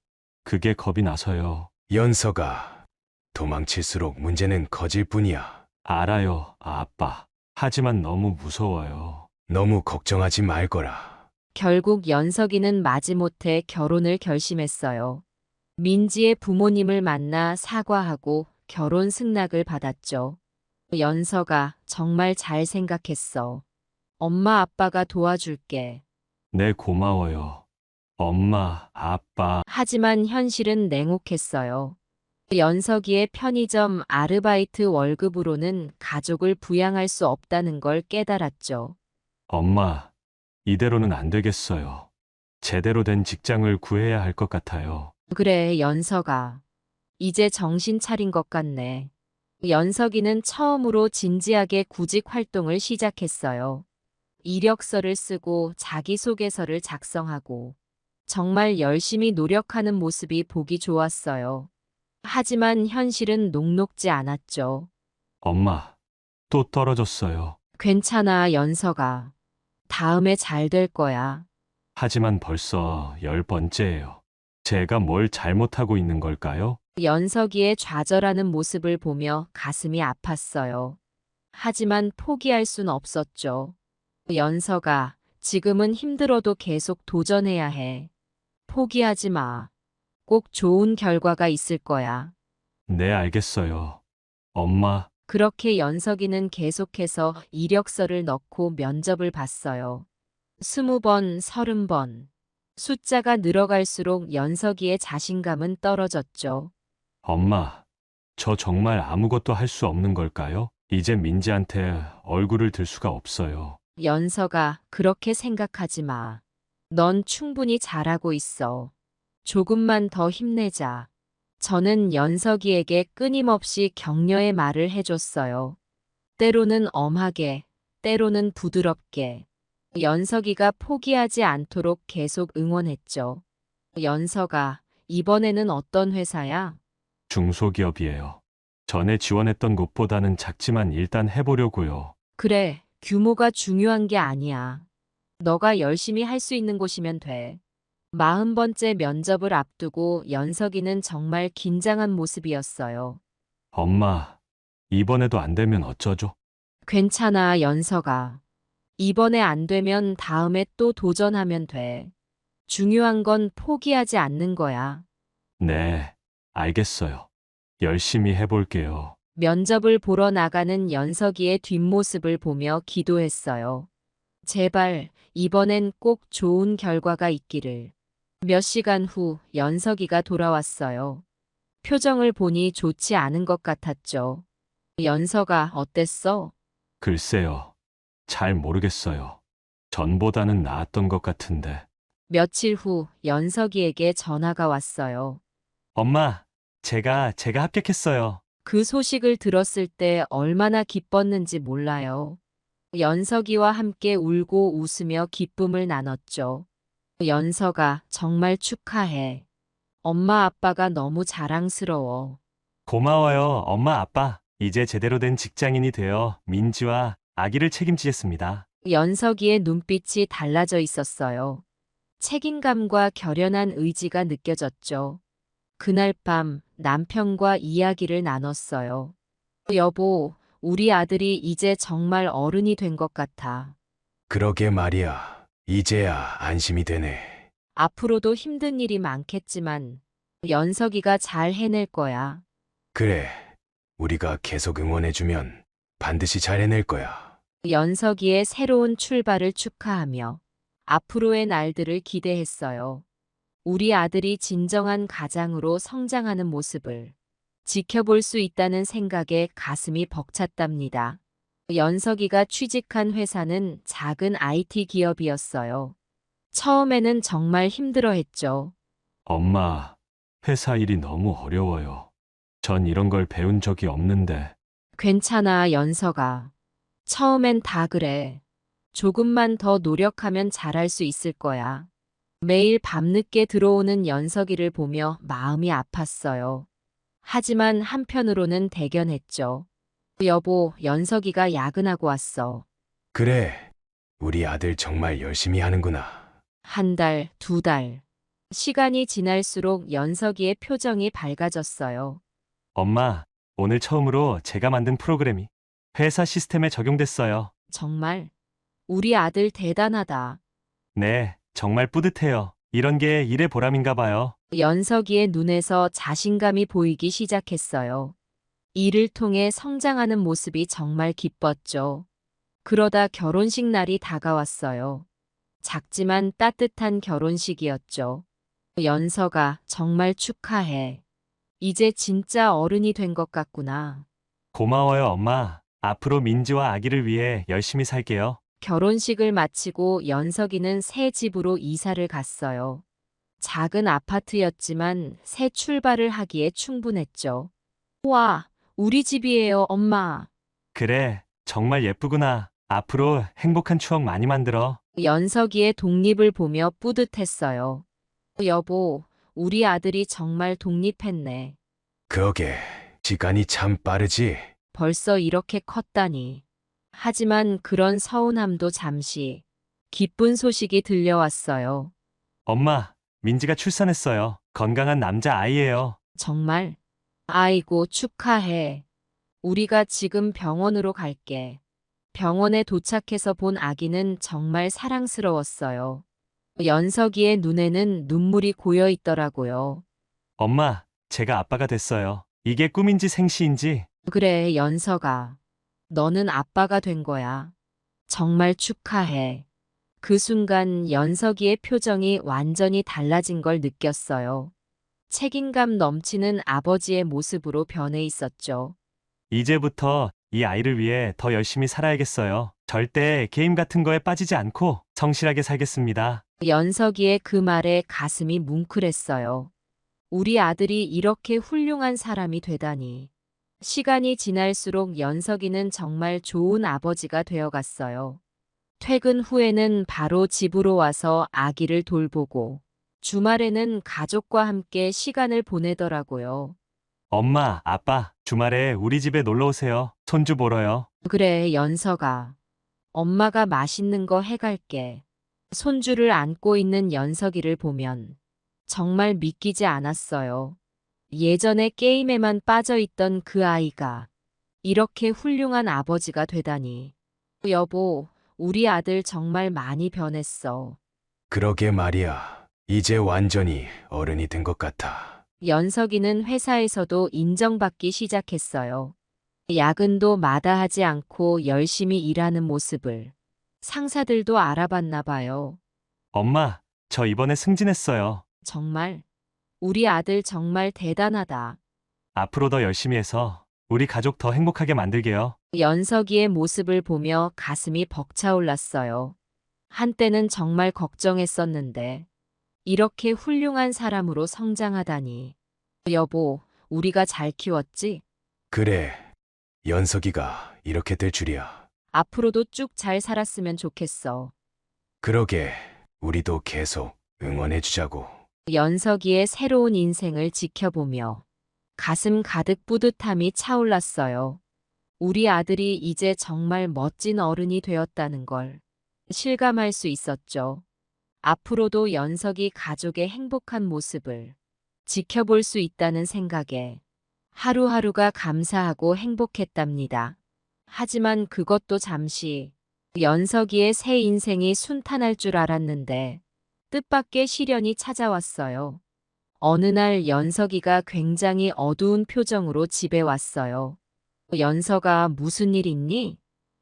그게 겁이 나서요. 연석아, 도망칠수록 문제는 커질 뿐이야. 알아요, 아빠. 하지만 너무 무서워요. 너무 걱정하지 말거라. 결국 연석이는 마지못해 결혼을 결심했어요. 민지의 부모님을 만나 사과하고 결혼 승낙을 받았죠. 연석아, 정말 잘 생각했어. 엄마 아빠가 도와줄게. 네, 고마워요. 엄마, 아빠. 하지만 현실은 냉혹했어요. 연석이의 편의점 아르바이트 월급으로는 가족을 부양할 수 없다는 걸 깨달았죠. 엄마, 이대로는 안 되겠어요. 제대로 된 직장을 구해야 할 것 같아요. 그래, 연석아. 이제 정신 차린 것 같네. 연석이는 처음으로 진지하게 구직 활동을 시작했어요. 이력서를 쓰고 자기소개서를 작성하고 정말 열심히 노력하는 모습이 보기 좋았어요. 하지만 현실은 녹록지 않았죠. 엄마, 또 떨어졌어요. 괜찮아, 연석아. 다음에 잘 될 거야. 하지만 벌써 10번째예요. 제가 뭘 잘못하고 있는 걸까요? 연석이의 좌절하는 모습을 보며 가슴이 아팠어요. 하지만 포기할 순 없었죠. 연석아, 지금은 힘들어도 계속 도전해야 해. 포기하지 마. 꼭 좋은 결과가 있을 거야. 네, 알겠어요. 엄마, 그렇게 연석이는 계속해서 이력서를 넣고 면접을 봤어요. 20번, 30번. 숫자가 늘어갈수록 연석이의 자신감은 떨어졌죠. 엄마, 저 정말 아무것도 할 수 없는 걸까요? 이제 민지한테 얼굴을 들 수가 없어요. 연석아, 그렇게 생각하지 마. 넌 충분히 잘하고 있어. 조금만 더 힘내자. 저는 연석이에게 끊임없이 격려의 말을 해줬어요. 때로는 엄하게, 때로는 부드럽게. 연석이가 포기하지 않도록 계속 응원했죠. 연석아, 이번에는 어떤 회사야? 중소기업이에요. 전에 지원했던 곳보다는 작지만 일단 해보려고요. 그래, 규모가 중요한 게 아니야. 너가 열심히 할 수 있는 곳이면 돼. 40번째 면접을 앞두고 연석이는 정말 긴장한 모습이었어요. 엄마, 이번에도 안 되면 어쩌죠? 괜찮아, 연석아. 이번에 안 되면 다음에 또 도전하면 돼. 중요한 건 포기하지 않는 거야. 네, 알겠어요. 열심히 해볼게요. 면접을 보러 나가는 연석이의 뒷모습을 보며 기도했어요. 제발, 이번엔 꼭 좋은 결과가 있기를. 몇 시간 후 연석이가 돌아왔어요. 표정을 보니 좋지 않은 것 같았죠. 연석아, 어땠어? 글쎄요. 잘 모르겠어요. 전보다는 나았던 것 같은데. 며칠 후 연석이에게 전화가 왔어요. 엄마, 제가 합격했어요. 그 소식을 들었을 때 얼마나 기뻤는지 몰라요. 연석이와 함께 울고 웃으며 기쁨을 나눴죠. 연석아, 정말 축하해. 엄마 아빠가 너무 자랑스러워. 고마워요, 엄마, 아빠. 이제 제대로 된 직장인이 되어 민지와 아기를 책임지겠습니다. 연석이의 눈빛이 달라져 있었어요. 책임감과 결연한 의지가 느껴졌죠. 그날 밤 남편과 이야기를 나눴어요. 여보, 우리 아들이 이제 정말 어른이 된 것 같아. 그러게 말이야. 이제야 안심이 되네. 앞으로도 힘든 일이 많겠지만 연석이가 잘 해낼 거야. 그래, 우리가 계속 응원해주면 반드시 잘 해낼 거야. 연석이의 새로운 출발을 축하하며 앞으로의 날들을 기대했어요. 우리 아들이 진정한 가장으로 성장하는 모습을 지켜볼 수 있다는 생각에 가슴이 벅찼답니다. 연석이가 취직한 회사는 작은 IT 기업이었어요. 처음에는 정말 힘들어했죠. 엄마, 회사 일이 너무 어려워요. 전 이런 걸 배운 적이 없는데. 괜찮아, 연석아. 처음엔 다 그래. 조금만 더 노력하면 잘할 수 있을 거야. 매일 밤늦게 들어오는 연석이를 보며 마음이 아팠어요. 하지만 한편으로는 대견했죠. 여보, 연석이가 야근하고 왔어. 그래, 우리 아들 정말 열심히 하는구나. 한 달, 두 달. 시간이 지날수록 연석이의 표정이 밝아졌어요. 엄마, 오늘 처음으로 제가 만든 프로그램이 회사 시스템에 적용됐어요. 정말? 우리 아들 대단하다. 네, 정말 뿌듯해요. 이런 게 일의 보람인가 봐요. 연석이의 눈에서 자신감이 보이기 시작했어요. 일을 통해 성장하는 모습이 정말 기뻤죠. 그러다 결혼식 날이 다가왔어요. 작지만 따뜻한 결혼식이었죠. 연석아, 정말 축하해. 이제 진짜 어른이 된 것 같구나. 고마워요, 엄마. 앞으로 민지와 아기를 위해 열심히 살게요. 결혼식을 마치고 연석이는 새 집으로 이사를 갔어요. 작은 아파트였지만 새 출발을 하기에 충분했죠. 와, 우리 집이에요, 엄마. 그래, 정말 예쁘구나. 앞으로 행복한 추억 많이 만들어. 연석이의 독립을 보며 뿌듯했어요. 여보, 우리 아들이 정말 독립했네. 그러게, 시간이 참 빠르지. 벌써 이렇게 컸다니. 하지만 그런 서운함도 잠시. 기쁜 소식이 들려왔어요. 엄마, 민지가 출산했어요. 건강한 남자 아이예요. 정말? 아이고, 축하해. 우리가 지금 병원으로 갈게. 병원에 도착해서 본 아기는 정말 사랑스러웠어요. 연석이의 눈에는 눈물이 고여 있더라고요. 엄마, 제가 아빠가 됐어요. 이게 꿈인지 생시인지. 그래, 연석아. 너는 아빠가 된 거야. 정말 축하해. 그 순간 연석이의 표정이 완전히 달라진 걸 느꼈어요. 책임감 넘치는 아버지의 모습으로 변해 있었죠. 이제부터 이 아이를 위해 더 열심히 살아야겠어요. 절대 게임 같은 거에 빠지지 않고 성실하게 살겠습니다. 연석이의 그 말에 가슴이 뭉클했어요. 우리 아들이 이렇게 훌륭한 사람이 되다니. 시간이 지날수록 연석이는 정말 좋은 아버지가 되어갔어요. 퇴근 후에는 바로 집으로 와서 아기를 돌보고 주말에는 가족과 함께 시간을 보내더라고요. 엄마, 아빠, 주말에 우리 집에 놀러 오세요. 손주 보러요. 그래, 연석아. 엄마가 맛있는 거 해갈게. 손주를 안고 있는 연석이를 보면 정말 믿기지 않았어요. 예전에 게임에만 빠져 있던 그 아이가 이렇게 훌륭한 아버지가 되다니. 여보, 우리 아들 정말 많이 변했어. 그러게 말이야. 이제 완전히 어른이 된 것 같아. 연석이는 회사에서도 인정받기 시작했어요. 야근도 마다하지 않고 열심히 일하는 모습을 상사들도 알아봤나 봐요. 엄마, 저 이번에 승진했어요. 정말? 우리 아들 정말 대단하다. 앞으로 더 열심히 해서 우리 가족 더 행복하게 만들게요. 연석이의 모습을 보며 가슴이 벅차올랐어요. 한때는 정말 걱정했었는데 이렇게 훌륭한 사람으로 성장하다니. 여보, 우리가 잘 키웠지? 그래, 연석이가 이렇게 될 줄이야. 앞으로도 쭉 잘 살았으면 좋겠어. 그러게, 우리도 계속 응원해주자고. 연석이의 새로운 인생을 지켜보며 가슴 가득 뿌듯함이 차올랐어요. 우리 아들이 이제 정말 멋진 어른이 되었다는 걸 실감할 수 있었죠. 앞으로도 연석이 가족의 행복한 모습을 지켜볼 수 있다는 생각에 하루하루가 감사하고 행복했답니다. 하지만 그것도 잠시 연석이의 새 인생이 순탄할 줄 알았는데 뜻밖의 시련이 찾아왔어요. 어느 날 연석이가 굉장히 어두운 표정으로 집에 왔어요. 연석아, 무슨 일 있니?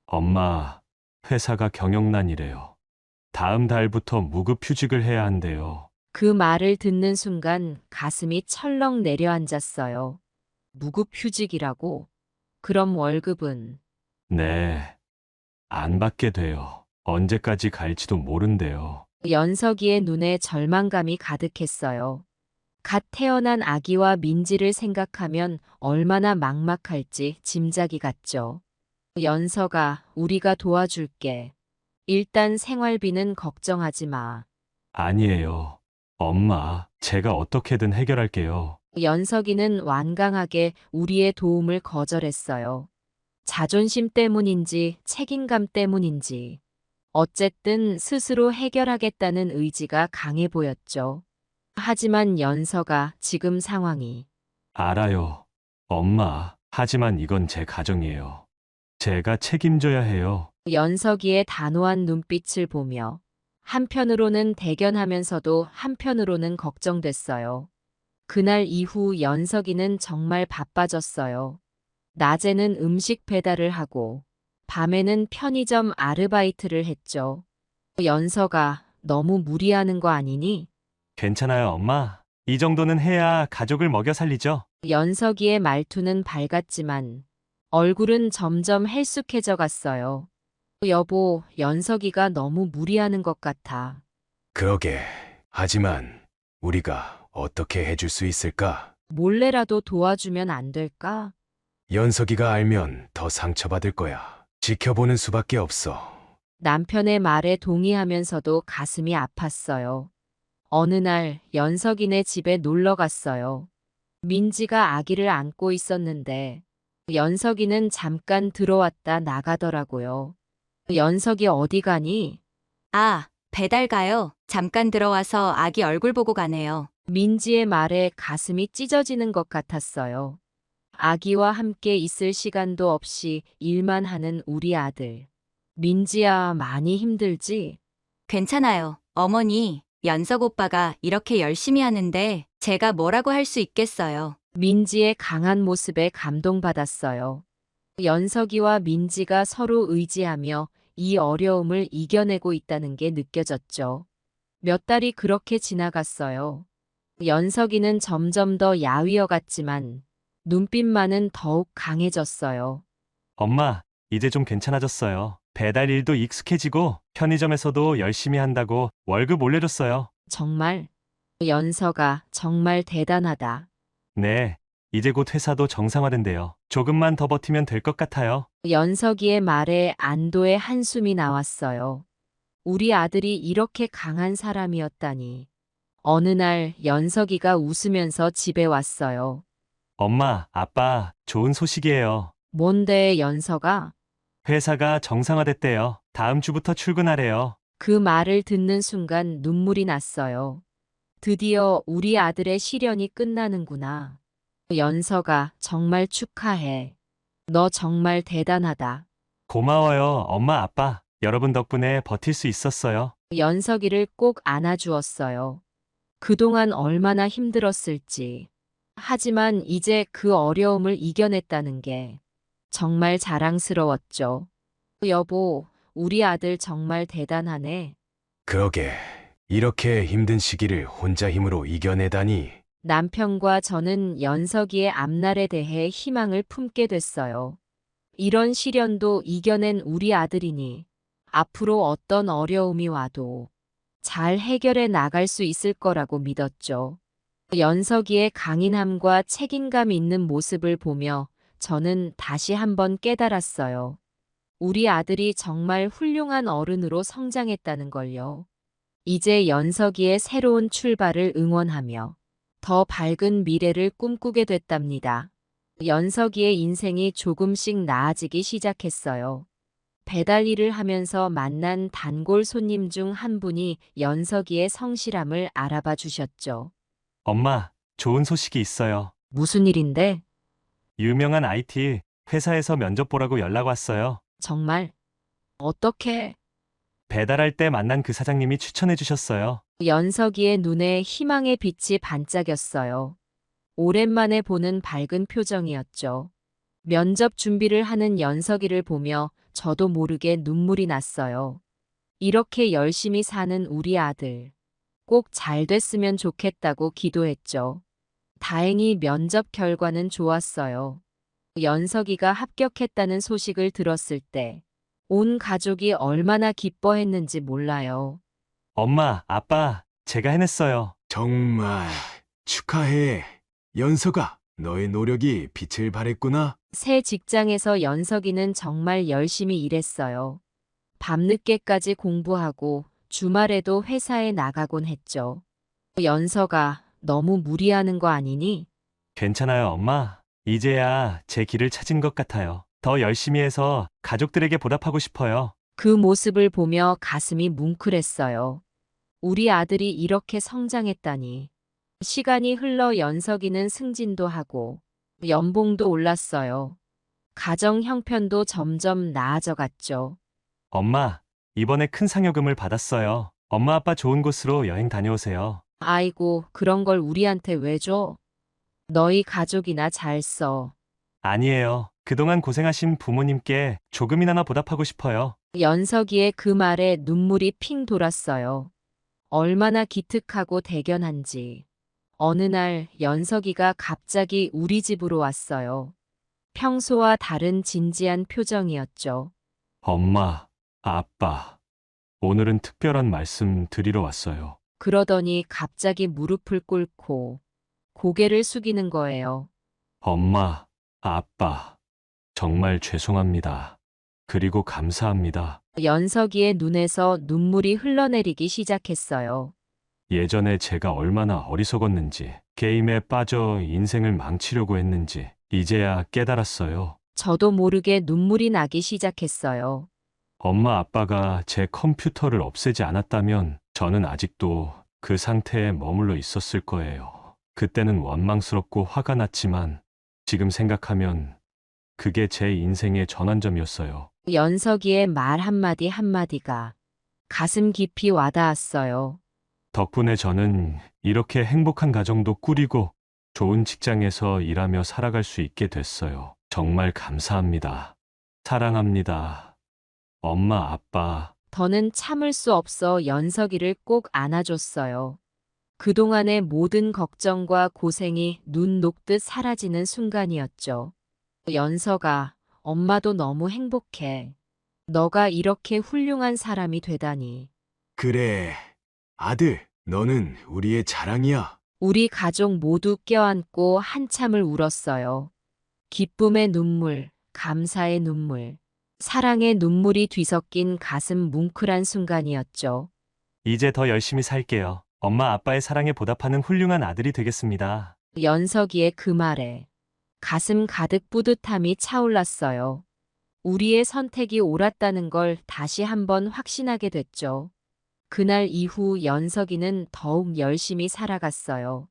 엄마, 회사가 경영난이래요. 다음 달부터 무급휴직을 해야 한대요. 그 말을 듣는 순간 가슴이 철렁 내려앉았어요. 무급휴직이라고? 그럼 월급은? 네. 안 받게 돼요. 언제까지 갈지도 모른대요. 연석이의 눈에 절망감이 가득했어요. 갓 태어난 아기와 민지를 생각하면 얼마나 막막할지 짐작이 갔죠. 연석아, 우리가 도와줄게. 일단 생활비는 걱정하지 마. 아니에요. 엄마, 제가 어떻게든 해결할게요. 연석이는 완강하게 우리의 도움을 거절했어요. 자존심 때문인지 책임감 때문인지 어쨌든 스스로 해결하겠다는 의지가 강해 보였죠. 하지만 연석아, 지금 상황이. 알아요. 엄마, 하지만 이건 제 가정이에요. 제가 책임져야 해요. 연석이의 단호한 눈빛을 보며 한편으로는 대견하면서도 한편으로는 걱정됐어요. 그날 이후 연석이는 정말 바빠졌어요. 낮에는 음식 배달을 하고 밤에는 편의점 아르바이트를 했죠. 연석아, 너무 무리하는 거 아니니? 괜찮아요, 엄마. 이 정도는 해야 가족을 먹여 살리죠. 연석이의 말투는 밝았지만 얼굴은 점점 헬쑥해져 갔어요. 여보, 연석이가 너무 무리하는 것 같아. 그러게, 하지만 우리가 어떻게 해줄 수 있을까? 몰래라도 도와주면 안 될까? 연석이가 알면 더 상처받을 거야. 지켜보는 수밖에 없어. 남편의 말에 동의하면서도 가슴이 아팠어요. 어느 날 연석이네 집에 놀러 갔어요. 민지가 아기를 안고 있었는데 연석이는 잠깐 들어왔다 나가더라고요. 연석이 어디 가니? 아, 배달 가요. 잠깐 들어와서 아기 얼굴 보고 가네요. 민지의 말에 가슴이 찢어지는 것 같았어요. 아기와 함께 있을 시간도 없이 일만 하는 우리 아들. 민지야, 많이 힘들지? 괜찮아요. 어머니, 연석 오빠가 이렇게 열심히 하는데 제가 뭐라고 할 수 있겠어요. 민지의 강한 모습에 감동받았어요. 연석이와 민지가 서로 의지하며 이 어려움을 이겨내고 있다는 게 느껴졌죠. 몇 달이 그렇게 지나갔어요. 연석이는 점점 더 야위어 갔지만 눈빛만은 더욱 강해졌어요. 엄마, 이제 좀 괜찮아졌어요. 배달 일도 익숙해지고 편의점에서도 열심히 한다고 월급 올려줬어요. 정말? 연석아, 정말 대단하다. 네, 이제 곧 회사도 정상화된대요. 조금만 더 버티면 될 것 같아요. 연석이의 말에 안도의 한숨이 나왔어요. 우리 아들이 이렇게 강한 사람이었다니. 어느 날 연석이가 웃으면서 집에 왔어요. 엄마, 아빠, 좋은 소식이에요. 뭔데, 연석아? 회사가 정상화됐대요. 다음 주부터 출근하래요. 그 말을 듣는 순간 눈물이 났어요. 드디어 우리 아들의 시련이 끝나는구나. 연석아, 정말 축하해. 너 정말 대단하다. 고마워요, 엄마, 아빠. 여러분 덕분에 버틸 수 있었어요. 연석이를 꼭 안아주었어요. 그동안 얼마나 힘들었을지. 하지만 이제 그 어려움을 이겨냈다는 게 정말 자랑스러웠죠. 여보, 우리 아들 정말 대단하네. 그러게, 이렇게 힘든 시기를 혼자 힘으로 이겨내다니. 남편과 저는 연석이의 앞날에 대해 희망을 품게 됐어요. 이런 시련도 이겨낸 우리 아들이니 앞으로 어떤 어려움이 와도 잘 해결해 나갈 수 있을 거라고 믿었죠. 연석이의 강인함과 책임감 있는 모습을 보며 저는 다시 한번 깨달았어요. 우리 아들이 정말 훌륭한 어른으로 성장했다는 걸요. 이제 연석이의 새로운 출발을 응원하며 더 밝은 미래를 꿈꾸게 됐답니다. 연석이의 인생이 조금씩 나아지기 시작했어요. 배달 일을 하면서 만난 단골 손님 중 한 분이 연석이의 성실함을 알아봐 주셨죠. 엄마, 좋은 소식이 있어요. 무슨 일인데? 유명한 IT 회사에서 면접 보라고 연락 왔어요. 정말? 어떻게? 배달할 때 만난 그 사장님이 추천해 주셨어요. 연석이의 눈에 희망의 빛이 반짝였어요. 오랜만에 보는 밝은 표정이었죠. 면접 준비를 하는 연석이를 보며 저도 모르게 눈물이 났어요. 이렇게 열심히 사는 우리 아들. 꼭 잘 됐으면 좋겠다고 기도했죠. 다행히 면접 결과는 좋았어요. 연석이가 합격했다는 소식을 들었을 때 온 가족이 얼마나 기뻐했는지 몰라요. 엄마, 아빠, 제가 해냈어요. 정말 축하해. 연석아, 너의 노력이 빛을 발했구나. 새 직장에서 연석이는 정말 열심히 일했어요. 밤늦게까지 공부하고 주말에도 회사에 나가곤 했죠. 연석아, 너무 무리하는 거 아니니? 괜찮아요, 엄마. 이제야 제 길을 찾은 것 같아요. 더 열심히 해서 가족들에게 보답하고 싶어요. 그 모습을 보며 가슴이 뭉클했어요. 우리 아들이 이렇게 성장했다니. 시간이 흘러 연석이는 승진도 하고 연봉도 올랐어요. 가정 형편도 점점 나아져 갔죠. 엄마, 이번에 큰 상여금을 받았어요. 엄마, 아빠 좋은 곳으로 여행 다녀오세요. 아이고, 그런 걸 우리한테 왜 줘? 너희 가족이나 잘 써. 아니에요. 그동안 고생하신 부모님께 조금이나마 보답하고 싶어요. 연석이의 그 말에 눈물이 핑 돌았어요. 얼마나 기특하고 대견한지. 어느 날 연석이가 갑자기 우리 집으로 왔어요. 평소와 다른 진지한 표정이었죠. 엄마, 아빠, 오늘은 특별한 말씀 드리러 왔어요. 그러더니 갑자기 무릎을 꿇고 고개를 숙이는 거예요. 엄마, 아빠, 정말 죄송합니다. 그리고 감사합니다. 연석이의 눈에서 눈물이 흘러내리기 시작했어요. 예전에 제가 얼마나 어리석었는지, 게임에 빠져 인생을 망치려고 했는지, 이제야 깨달았어요. 저도 모르게 눈물이 나기 시작했어요. 엄마 아빠가 제 컴퓨터를 없애지 않았다면 저는 아직도 그 상태에 머물러 있었을 거예요. 그때는 원망스럽고 화가 났지만 지금 생각하면 그게 제 인생의 전환점이었어요. 연석이의 말 한마디 한마디가 가슴 깊이 와닿았어요. 덕분에 저는 이렇게 행복한 가정도 꾸리고 좋은 직장에서 일하며 살아갈 수 있게 됐어요. 정말 감사합니다. 사랑합니다. 엄마, 아빠. 더는 참을 수 없어 연석이를 꼭 안아줬어요. 그동안의 모든 걱정과 고생이 눈 녹듯 사라지는 순간이었죠. 연석아, 엄마도 너무 행복해. 너가 이렇게 훌륭한 사람이 되다니. 그래, 아들, 너는 우리의 자랑이야. 우리 가족 모두 껴안고 한참을 울었어요. 기쁨의 눈물, 감사의 눈물, 사랑의 눈물이 뒤섞인 가슴 뭉클한 순간이었죠. 이제 더 열심히 살게요. 엄마 아빠의 사랑에 보답하는 훌륭한 아들이 되겠습니다. 연석이의 그 말에 가슴 가득 뿌듯함이 차올랐어요. 우리의 선택이 옳았다는 걸 다시 한번 확신하게 됐죠. 그날 이후 연석이는 더욱 열심히 살아갔어요.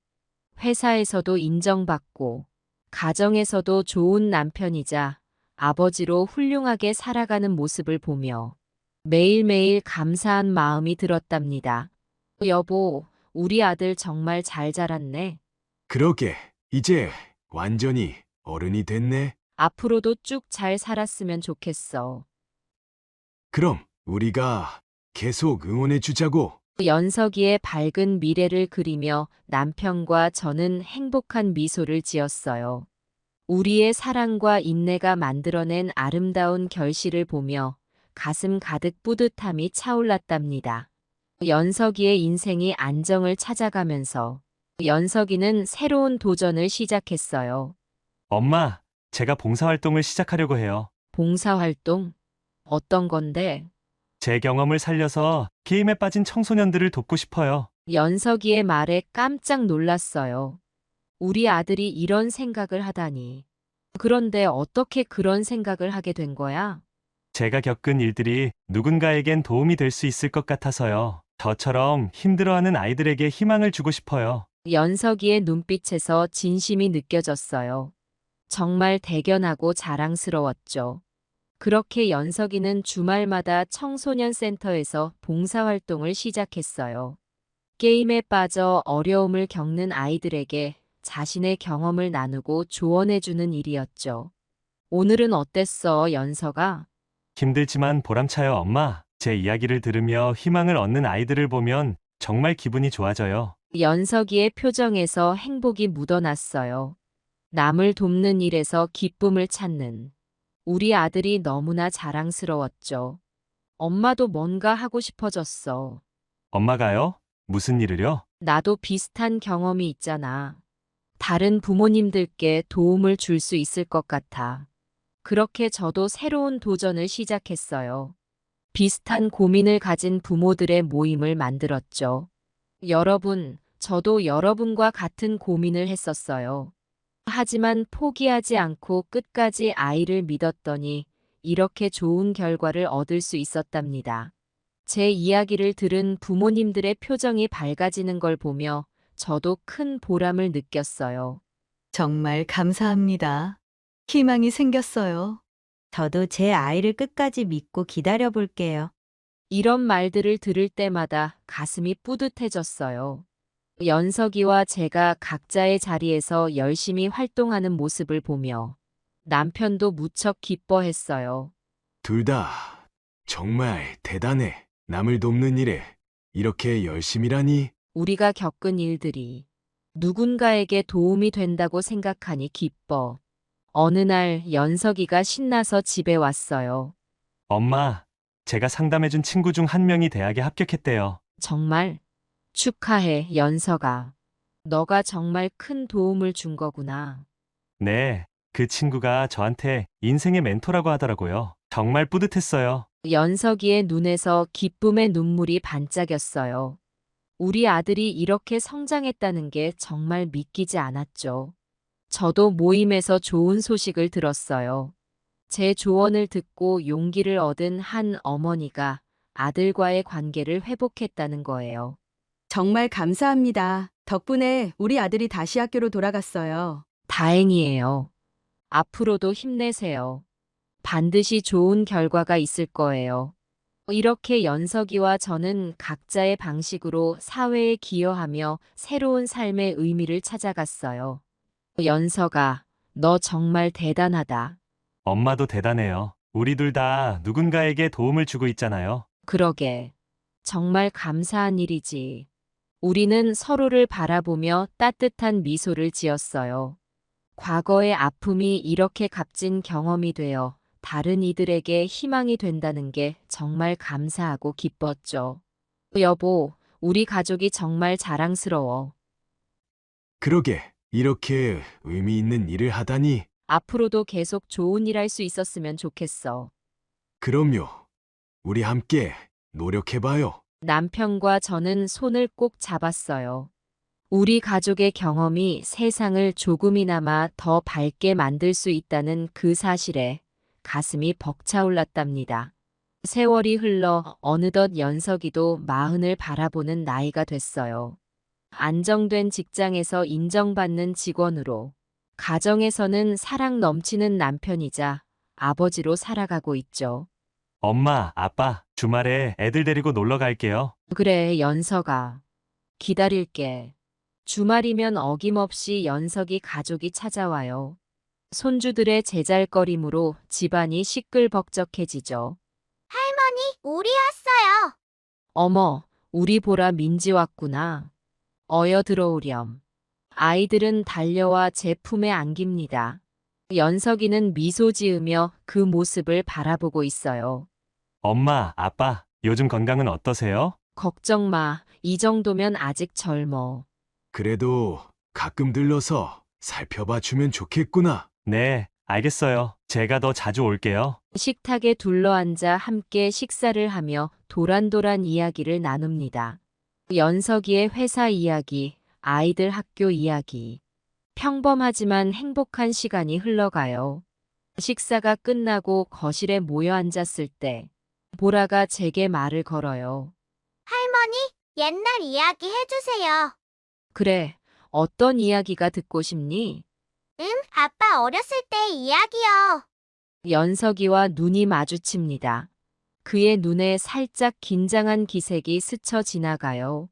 회사에서도 인정받고, 가정에서도 좋은 남편이자 아버지로 훌륭하게 살아가는 모습을 보며 매일매일 감사한 마음이 들었답니다. 여보, 우리 아들 정말 잘 자랐네. 그러게, 이제 완전히 어른이 됐네. 앞으로도 쭉 잘 살았으면 좋겠어. 그럼 우리가 계속 응원해 주자고. 연석이의 밝은 미래를 그리며 남편과 저는 행복한 미소를 지었어요. 우리의 사랑과 인내가 만들어낸 아름다운 결실을 보며 가슴 가득 뿌듯함이 차올랐답니다. 연석이의 인생이 안정을 찾아가면서 연석이는 새로운 도전을 시작했어요. 엄마, 제가 봉사활동을 시작하려고 해요. 봉사활동? 어떤 건데? 제 경험을 살려서 게임에 빠진 청소년들을 돕고 싶어요. 연석이의 말에 깜짝 놀랐어요. 우리 아들이 이런 생각을 하다니. 그런데 어떻게 그런 생각을 하게 된 거야? 제가 겪은 일들이 누군가에겐 도움이 될 수 있을 것 같아서요. 저처럼 힘들어하는 아이들에게 희망을 주고 싶어요. 연석이의 눈빛에서 진심이 느껴졌어요. 정말 대견하고 자랑스러웠죠. 그렇게 연석이는 주말마다 청소년 센터에서 봉사활동을 시작했어요. 게임에 빠져 어려움을 겪는 아이들에게 자신의 경험을 나누고 조언해주는 일이었죠. 오늘은 어땠어, 연석아? 힘들지만 보람차요, 엄마. 제 이야기를 들으며 희망을 얻는 아이들을 보면 정말 기분이 좋아져요. 연석이의 표정에서 행복이 묻어났어요. 남을 돕는 일에서 기쁨을 찾는 우리 아들이 너무나 자랑스러웠죠. 엄마도 뭔가 하고 싶어졌어. 엄마가요? 무슨 일을요? 나도 비슷한 경험이 있잖아. 다른 부모님들께 도움을 줄 수 있을 것 같아. 그렇게 저도 새로운 도전을 시작했어요. 비슷한 고민을 가진 부모들의 모임을 만들었죠. 여러분, 저도 여러분과 같은 고민을 했었어요. 하지만 포기하지 않고 끝까지 아이를 믿었더니 이렇게 좋은 결과를 얻을 수 있었답니다. 제 이야기를 들은 부모님들의 표정이 밝아지는 걸 보며 저도 큰 보람을 느꼈어요. 정말 감사합니다. 희망이 생겼어요. 저도 제 아이를 끝까지 믿고 기다려 볼게요. 이런 말들을 들을 때마다 가슴이 뿌듯해졌어요. 연석이와 제가 각자의 자리에서 열심히 활동하는 모습을 보며 남편도 무척 기뻐했어요. 둘 다 정말 대단해. 남을 돕는 일에 이렇게 열심이라니. 우리가 겪은 일들이 누군가에게 도움이 된다고 생각하니 기뻐. 어느 날 연석이가 신나서 집에 왔어요. 엄마, 제가 상담해준 친구 중 한 명이 대학에 합격했대요. 정말 축하해, 연석아. 너가 정말 큰 도움을 준 거구나. 네, 그 친구가 저한테 인생의 멘토라고 하더라고요. 정말 뿌듯했어요. 연석이의 눈에서 기쁨의 눈물이 반짝였어요. 우리 아들이 이렇게 성장했다는 게 정말 믿기지 않았죠. 저도 모임에서 좋은 소식을 들었어요. 제 조언을 듣고 용기를 얻은 한 어머니가 아들과의 관계를 회복했다는 거예요. 정말 감사합니다. 덕분에 우리 아들이 다시 학교로 돌아갔어요. 다행이에요. 앞으로도 힘내세요. 반드시 좋은 결과가 있을 거예요. 이렇게 연석이와 저는 각자의 방식으로 사회에 기여하며 새로운 삶의 의미를 찾아갔어요. 연석아, 너 정말 대단하다. 엄마도 대단해요. 우리 둘 다 누군가에게 도움을 주고 있잖아요. 그러게. 정말 감사한 일이지. 우리는 서로를 바라보며 따뜻한 미소를 지었어요. 과거의 아픔이 이렇게 값진 경험이 되어 다른 이들에게 희망이 된다는 게 정말 감사하고 기뻤죠. 여보, 우리 가족이 정말 자랑스러워. 그러게, 이렇게 의미 있는 일을 하다니. 앞으로도 계속 좋은 일 할 수 있었으면 좋겠어. 그럼요. 우리 함께 노력해봐요. 남편과 저는 손을 꼭 잡았어요. 우리 가족의 경험이 세상을 조금이나마 더 밝게 만들 수 있다는 그 사실에 가슴이 벅차올랐답니다. 세월이 흘러 어느덧 연석이도 40을 바라보는 나이가 됐어요. 안정된 직장에서 인정받는 직원으로, 가정에서는 사랑 넘치는 남편이자 아버지로 살아가고 있죠. 엄마, 아빠, 주말에 애들 데리고 놀러 갈게요. 그래, 연석아. 기다릴게. 주말이면 어김없이 연석이 가족이 찾아와요. 손주들의 제잘거림으로 집안이 시끌벅적해지죠. 할머니, 우리 왔어요. 어머, 우리 보라 민지 왔구나. 어여 들어오렴. 아이들은 달려와 제 품에 안깁니다. 연석이는 미소 지으며 그 모습을 바라보고 있어요. 엄마, 아빠, 요즘 건강은 어떠세요? 걱정 마. 이 정도면 아직 젊어. 그래도 가끔 들러서 살펴봐 주면 좋겠구나. 네, 알겠어요. 제가 더 자주 올게요. 식탁에 둘러앉아 함께 식사를 하며 도란도란 이야기를 나눕니다. 연석이의 회사 이야기, 아이들 학교 이야기. 평범하지만 행복한 시간이 흘러가요. 식사가 끝나고 거실에 모여 앉았을 때 보라가 제게 말을 걸어요. 할머니, 옛날 이야기 해주세요. 그래, 어떤 이야기가 듣고 싶니? 아빠 어렸을 때 이야기요. 연석이와 눈이 마주칩니다. 그의 눈에 살짝 긴장한 기색이 스쳐 지나가요.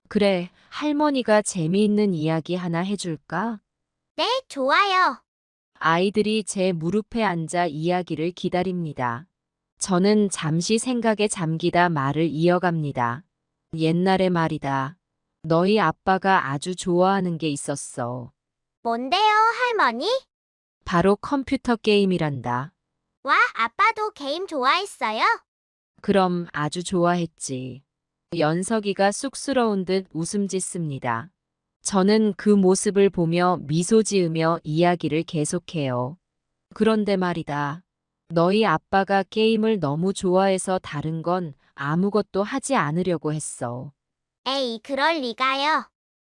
그래, 할머니가 재미있는 이야기 하나 해줄까? 네, 좋아요. 아이들이 제 무릎에 앉아 이야기를 기다립니다. 저는 잠시 생각에 잠기다 말을 이어갑니다. 옛날에 말이다. 너희 아빠가 아주 좋아하는 게 있었어. 뭔데요, 할머니? 바로 컴퓨터 게임이란다. 와, 아빠도 게임 좋아했어요? 그럼 아주 좋아했지. 연석이가 쑥스러운 듯 웃음 짓습니다. 저는 그 모습을 보며 미소 지으며 이야기를 계속해요. 그런데 말이다. 너희 아빠가 게임을 너무 좋아해서 다른 건 아무것도 하지 않으려고 했어. 에이, 그럴 리가요.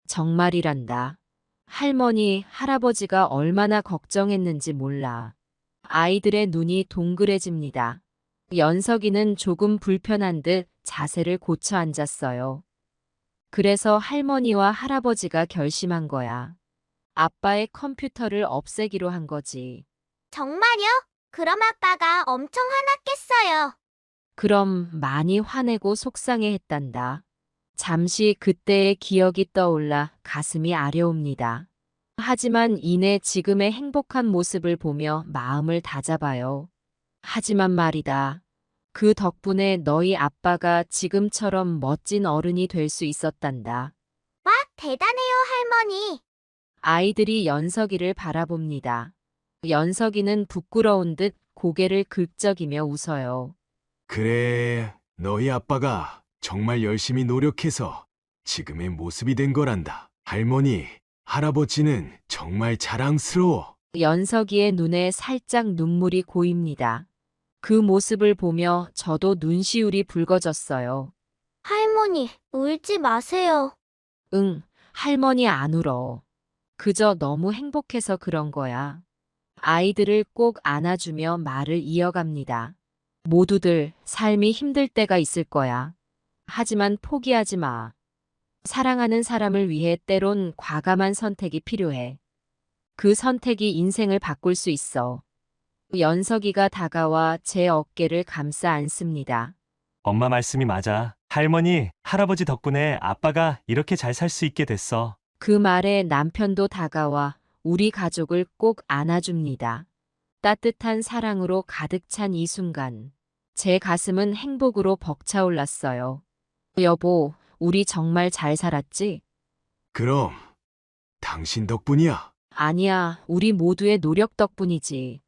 정말이란다. 할머니, 할아버지가 얼마나 걱정했는지 몰라. 아이들의 눈이 동그래집니다. 연석이는 조금 불편한 듯 자세를 고쳐 앉았어요. 그래서 할머니와 할아버지가 결심한 거야. 아빠의 컴퓨터를 없애기로 한 거지. 정말요? 그럼 아빠가 엄청 화났겠어요. 그럼 많이 화내고 속상해했단다. 잠시 그때의 기억이 떠올라 가슴이 아려옵니다. 하지만 이내 지금의 행복한 모습을 보며 마음을 다잡아요. 하지만 말이다. 그 덕분에 너희 아빠가 지금처럼 멋진 어른이 될 수 있었단다. 와, 대단해요, 할머니. 아이들이 연석이를 바라봅니다. 연석이는 부끄러운 듯 고개를 긁적이며 웃어요. 그래, 너희 아빠가 정말 열심히 노력해서 지금의 모습이 된 거란다. 할머니, 할아버지는 정말 자랑스러워. 연석이의 눈에 살짝 눈물이 고입니다. 그 모습을 보며 저도 눈시울이 붉어졌어요. 할머니, 울지 마세요. 응, 할머니 안 울어. 그저 너무 행복해서 그런 거야. 아이들을 꼭 안아주며 말을 이어갑니다. 모두들 삶이 힘들 때가 있을 거야. 하지만 포기하지 마. 사랑하는 사람을 위해 때론 과감한 선택이 필요해. 그 선택이 인생을 바꿀 수 있어. 연석이가 다가와 제 어깨를 감싸 안습니다. 엄마 말씀이 맞아. 할머니, 할아버지 덕분에 아빠가 이렇게 잘 살 수 있게 됐어. 그 말에 남편도 다가와 우리 가족을 꼭 안아줍니다. 따뜻한 사랑으로 가득 찬 이 순간, 제 가슴은 행복으로 벅차올랐어요. 여보, 우리 정말 잘 살았지? 그럼 당신 덕분이야. 아니야, 우리 모두의 노력 덕분이지.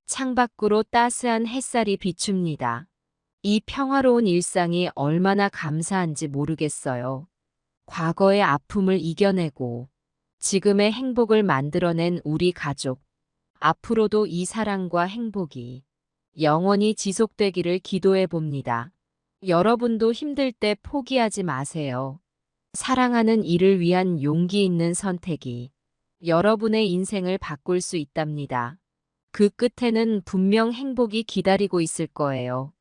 창밖으로 따스한 햇살이 비춥니다. 이 평화로운 일상이 얼마나 감사한지 모르겠어요. 과거의 아픔을 이겨내고 지금의 행복을 만들어낸 우리 가족. 앞으로도 이 사랑과 행복이 영원히 지속되기를 기도해 봅니다. 여러분도 힘들 때 포기하지 마세요. 사랑하는 이를 위한 용기 있는 선택이 여러분의 인생을 바꿀 수 있답니다. 그 끝에는 분명 행복이 기다리고 있을 거예요.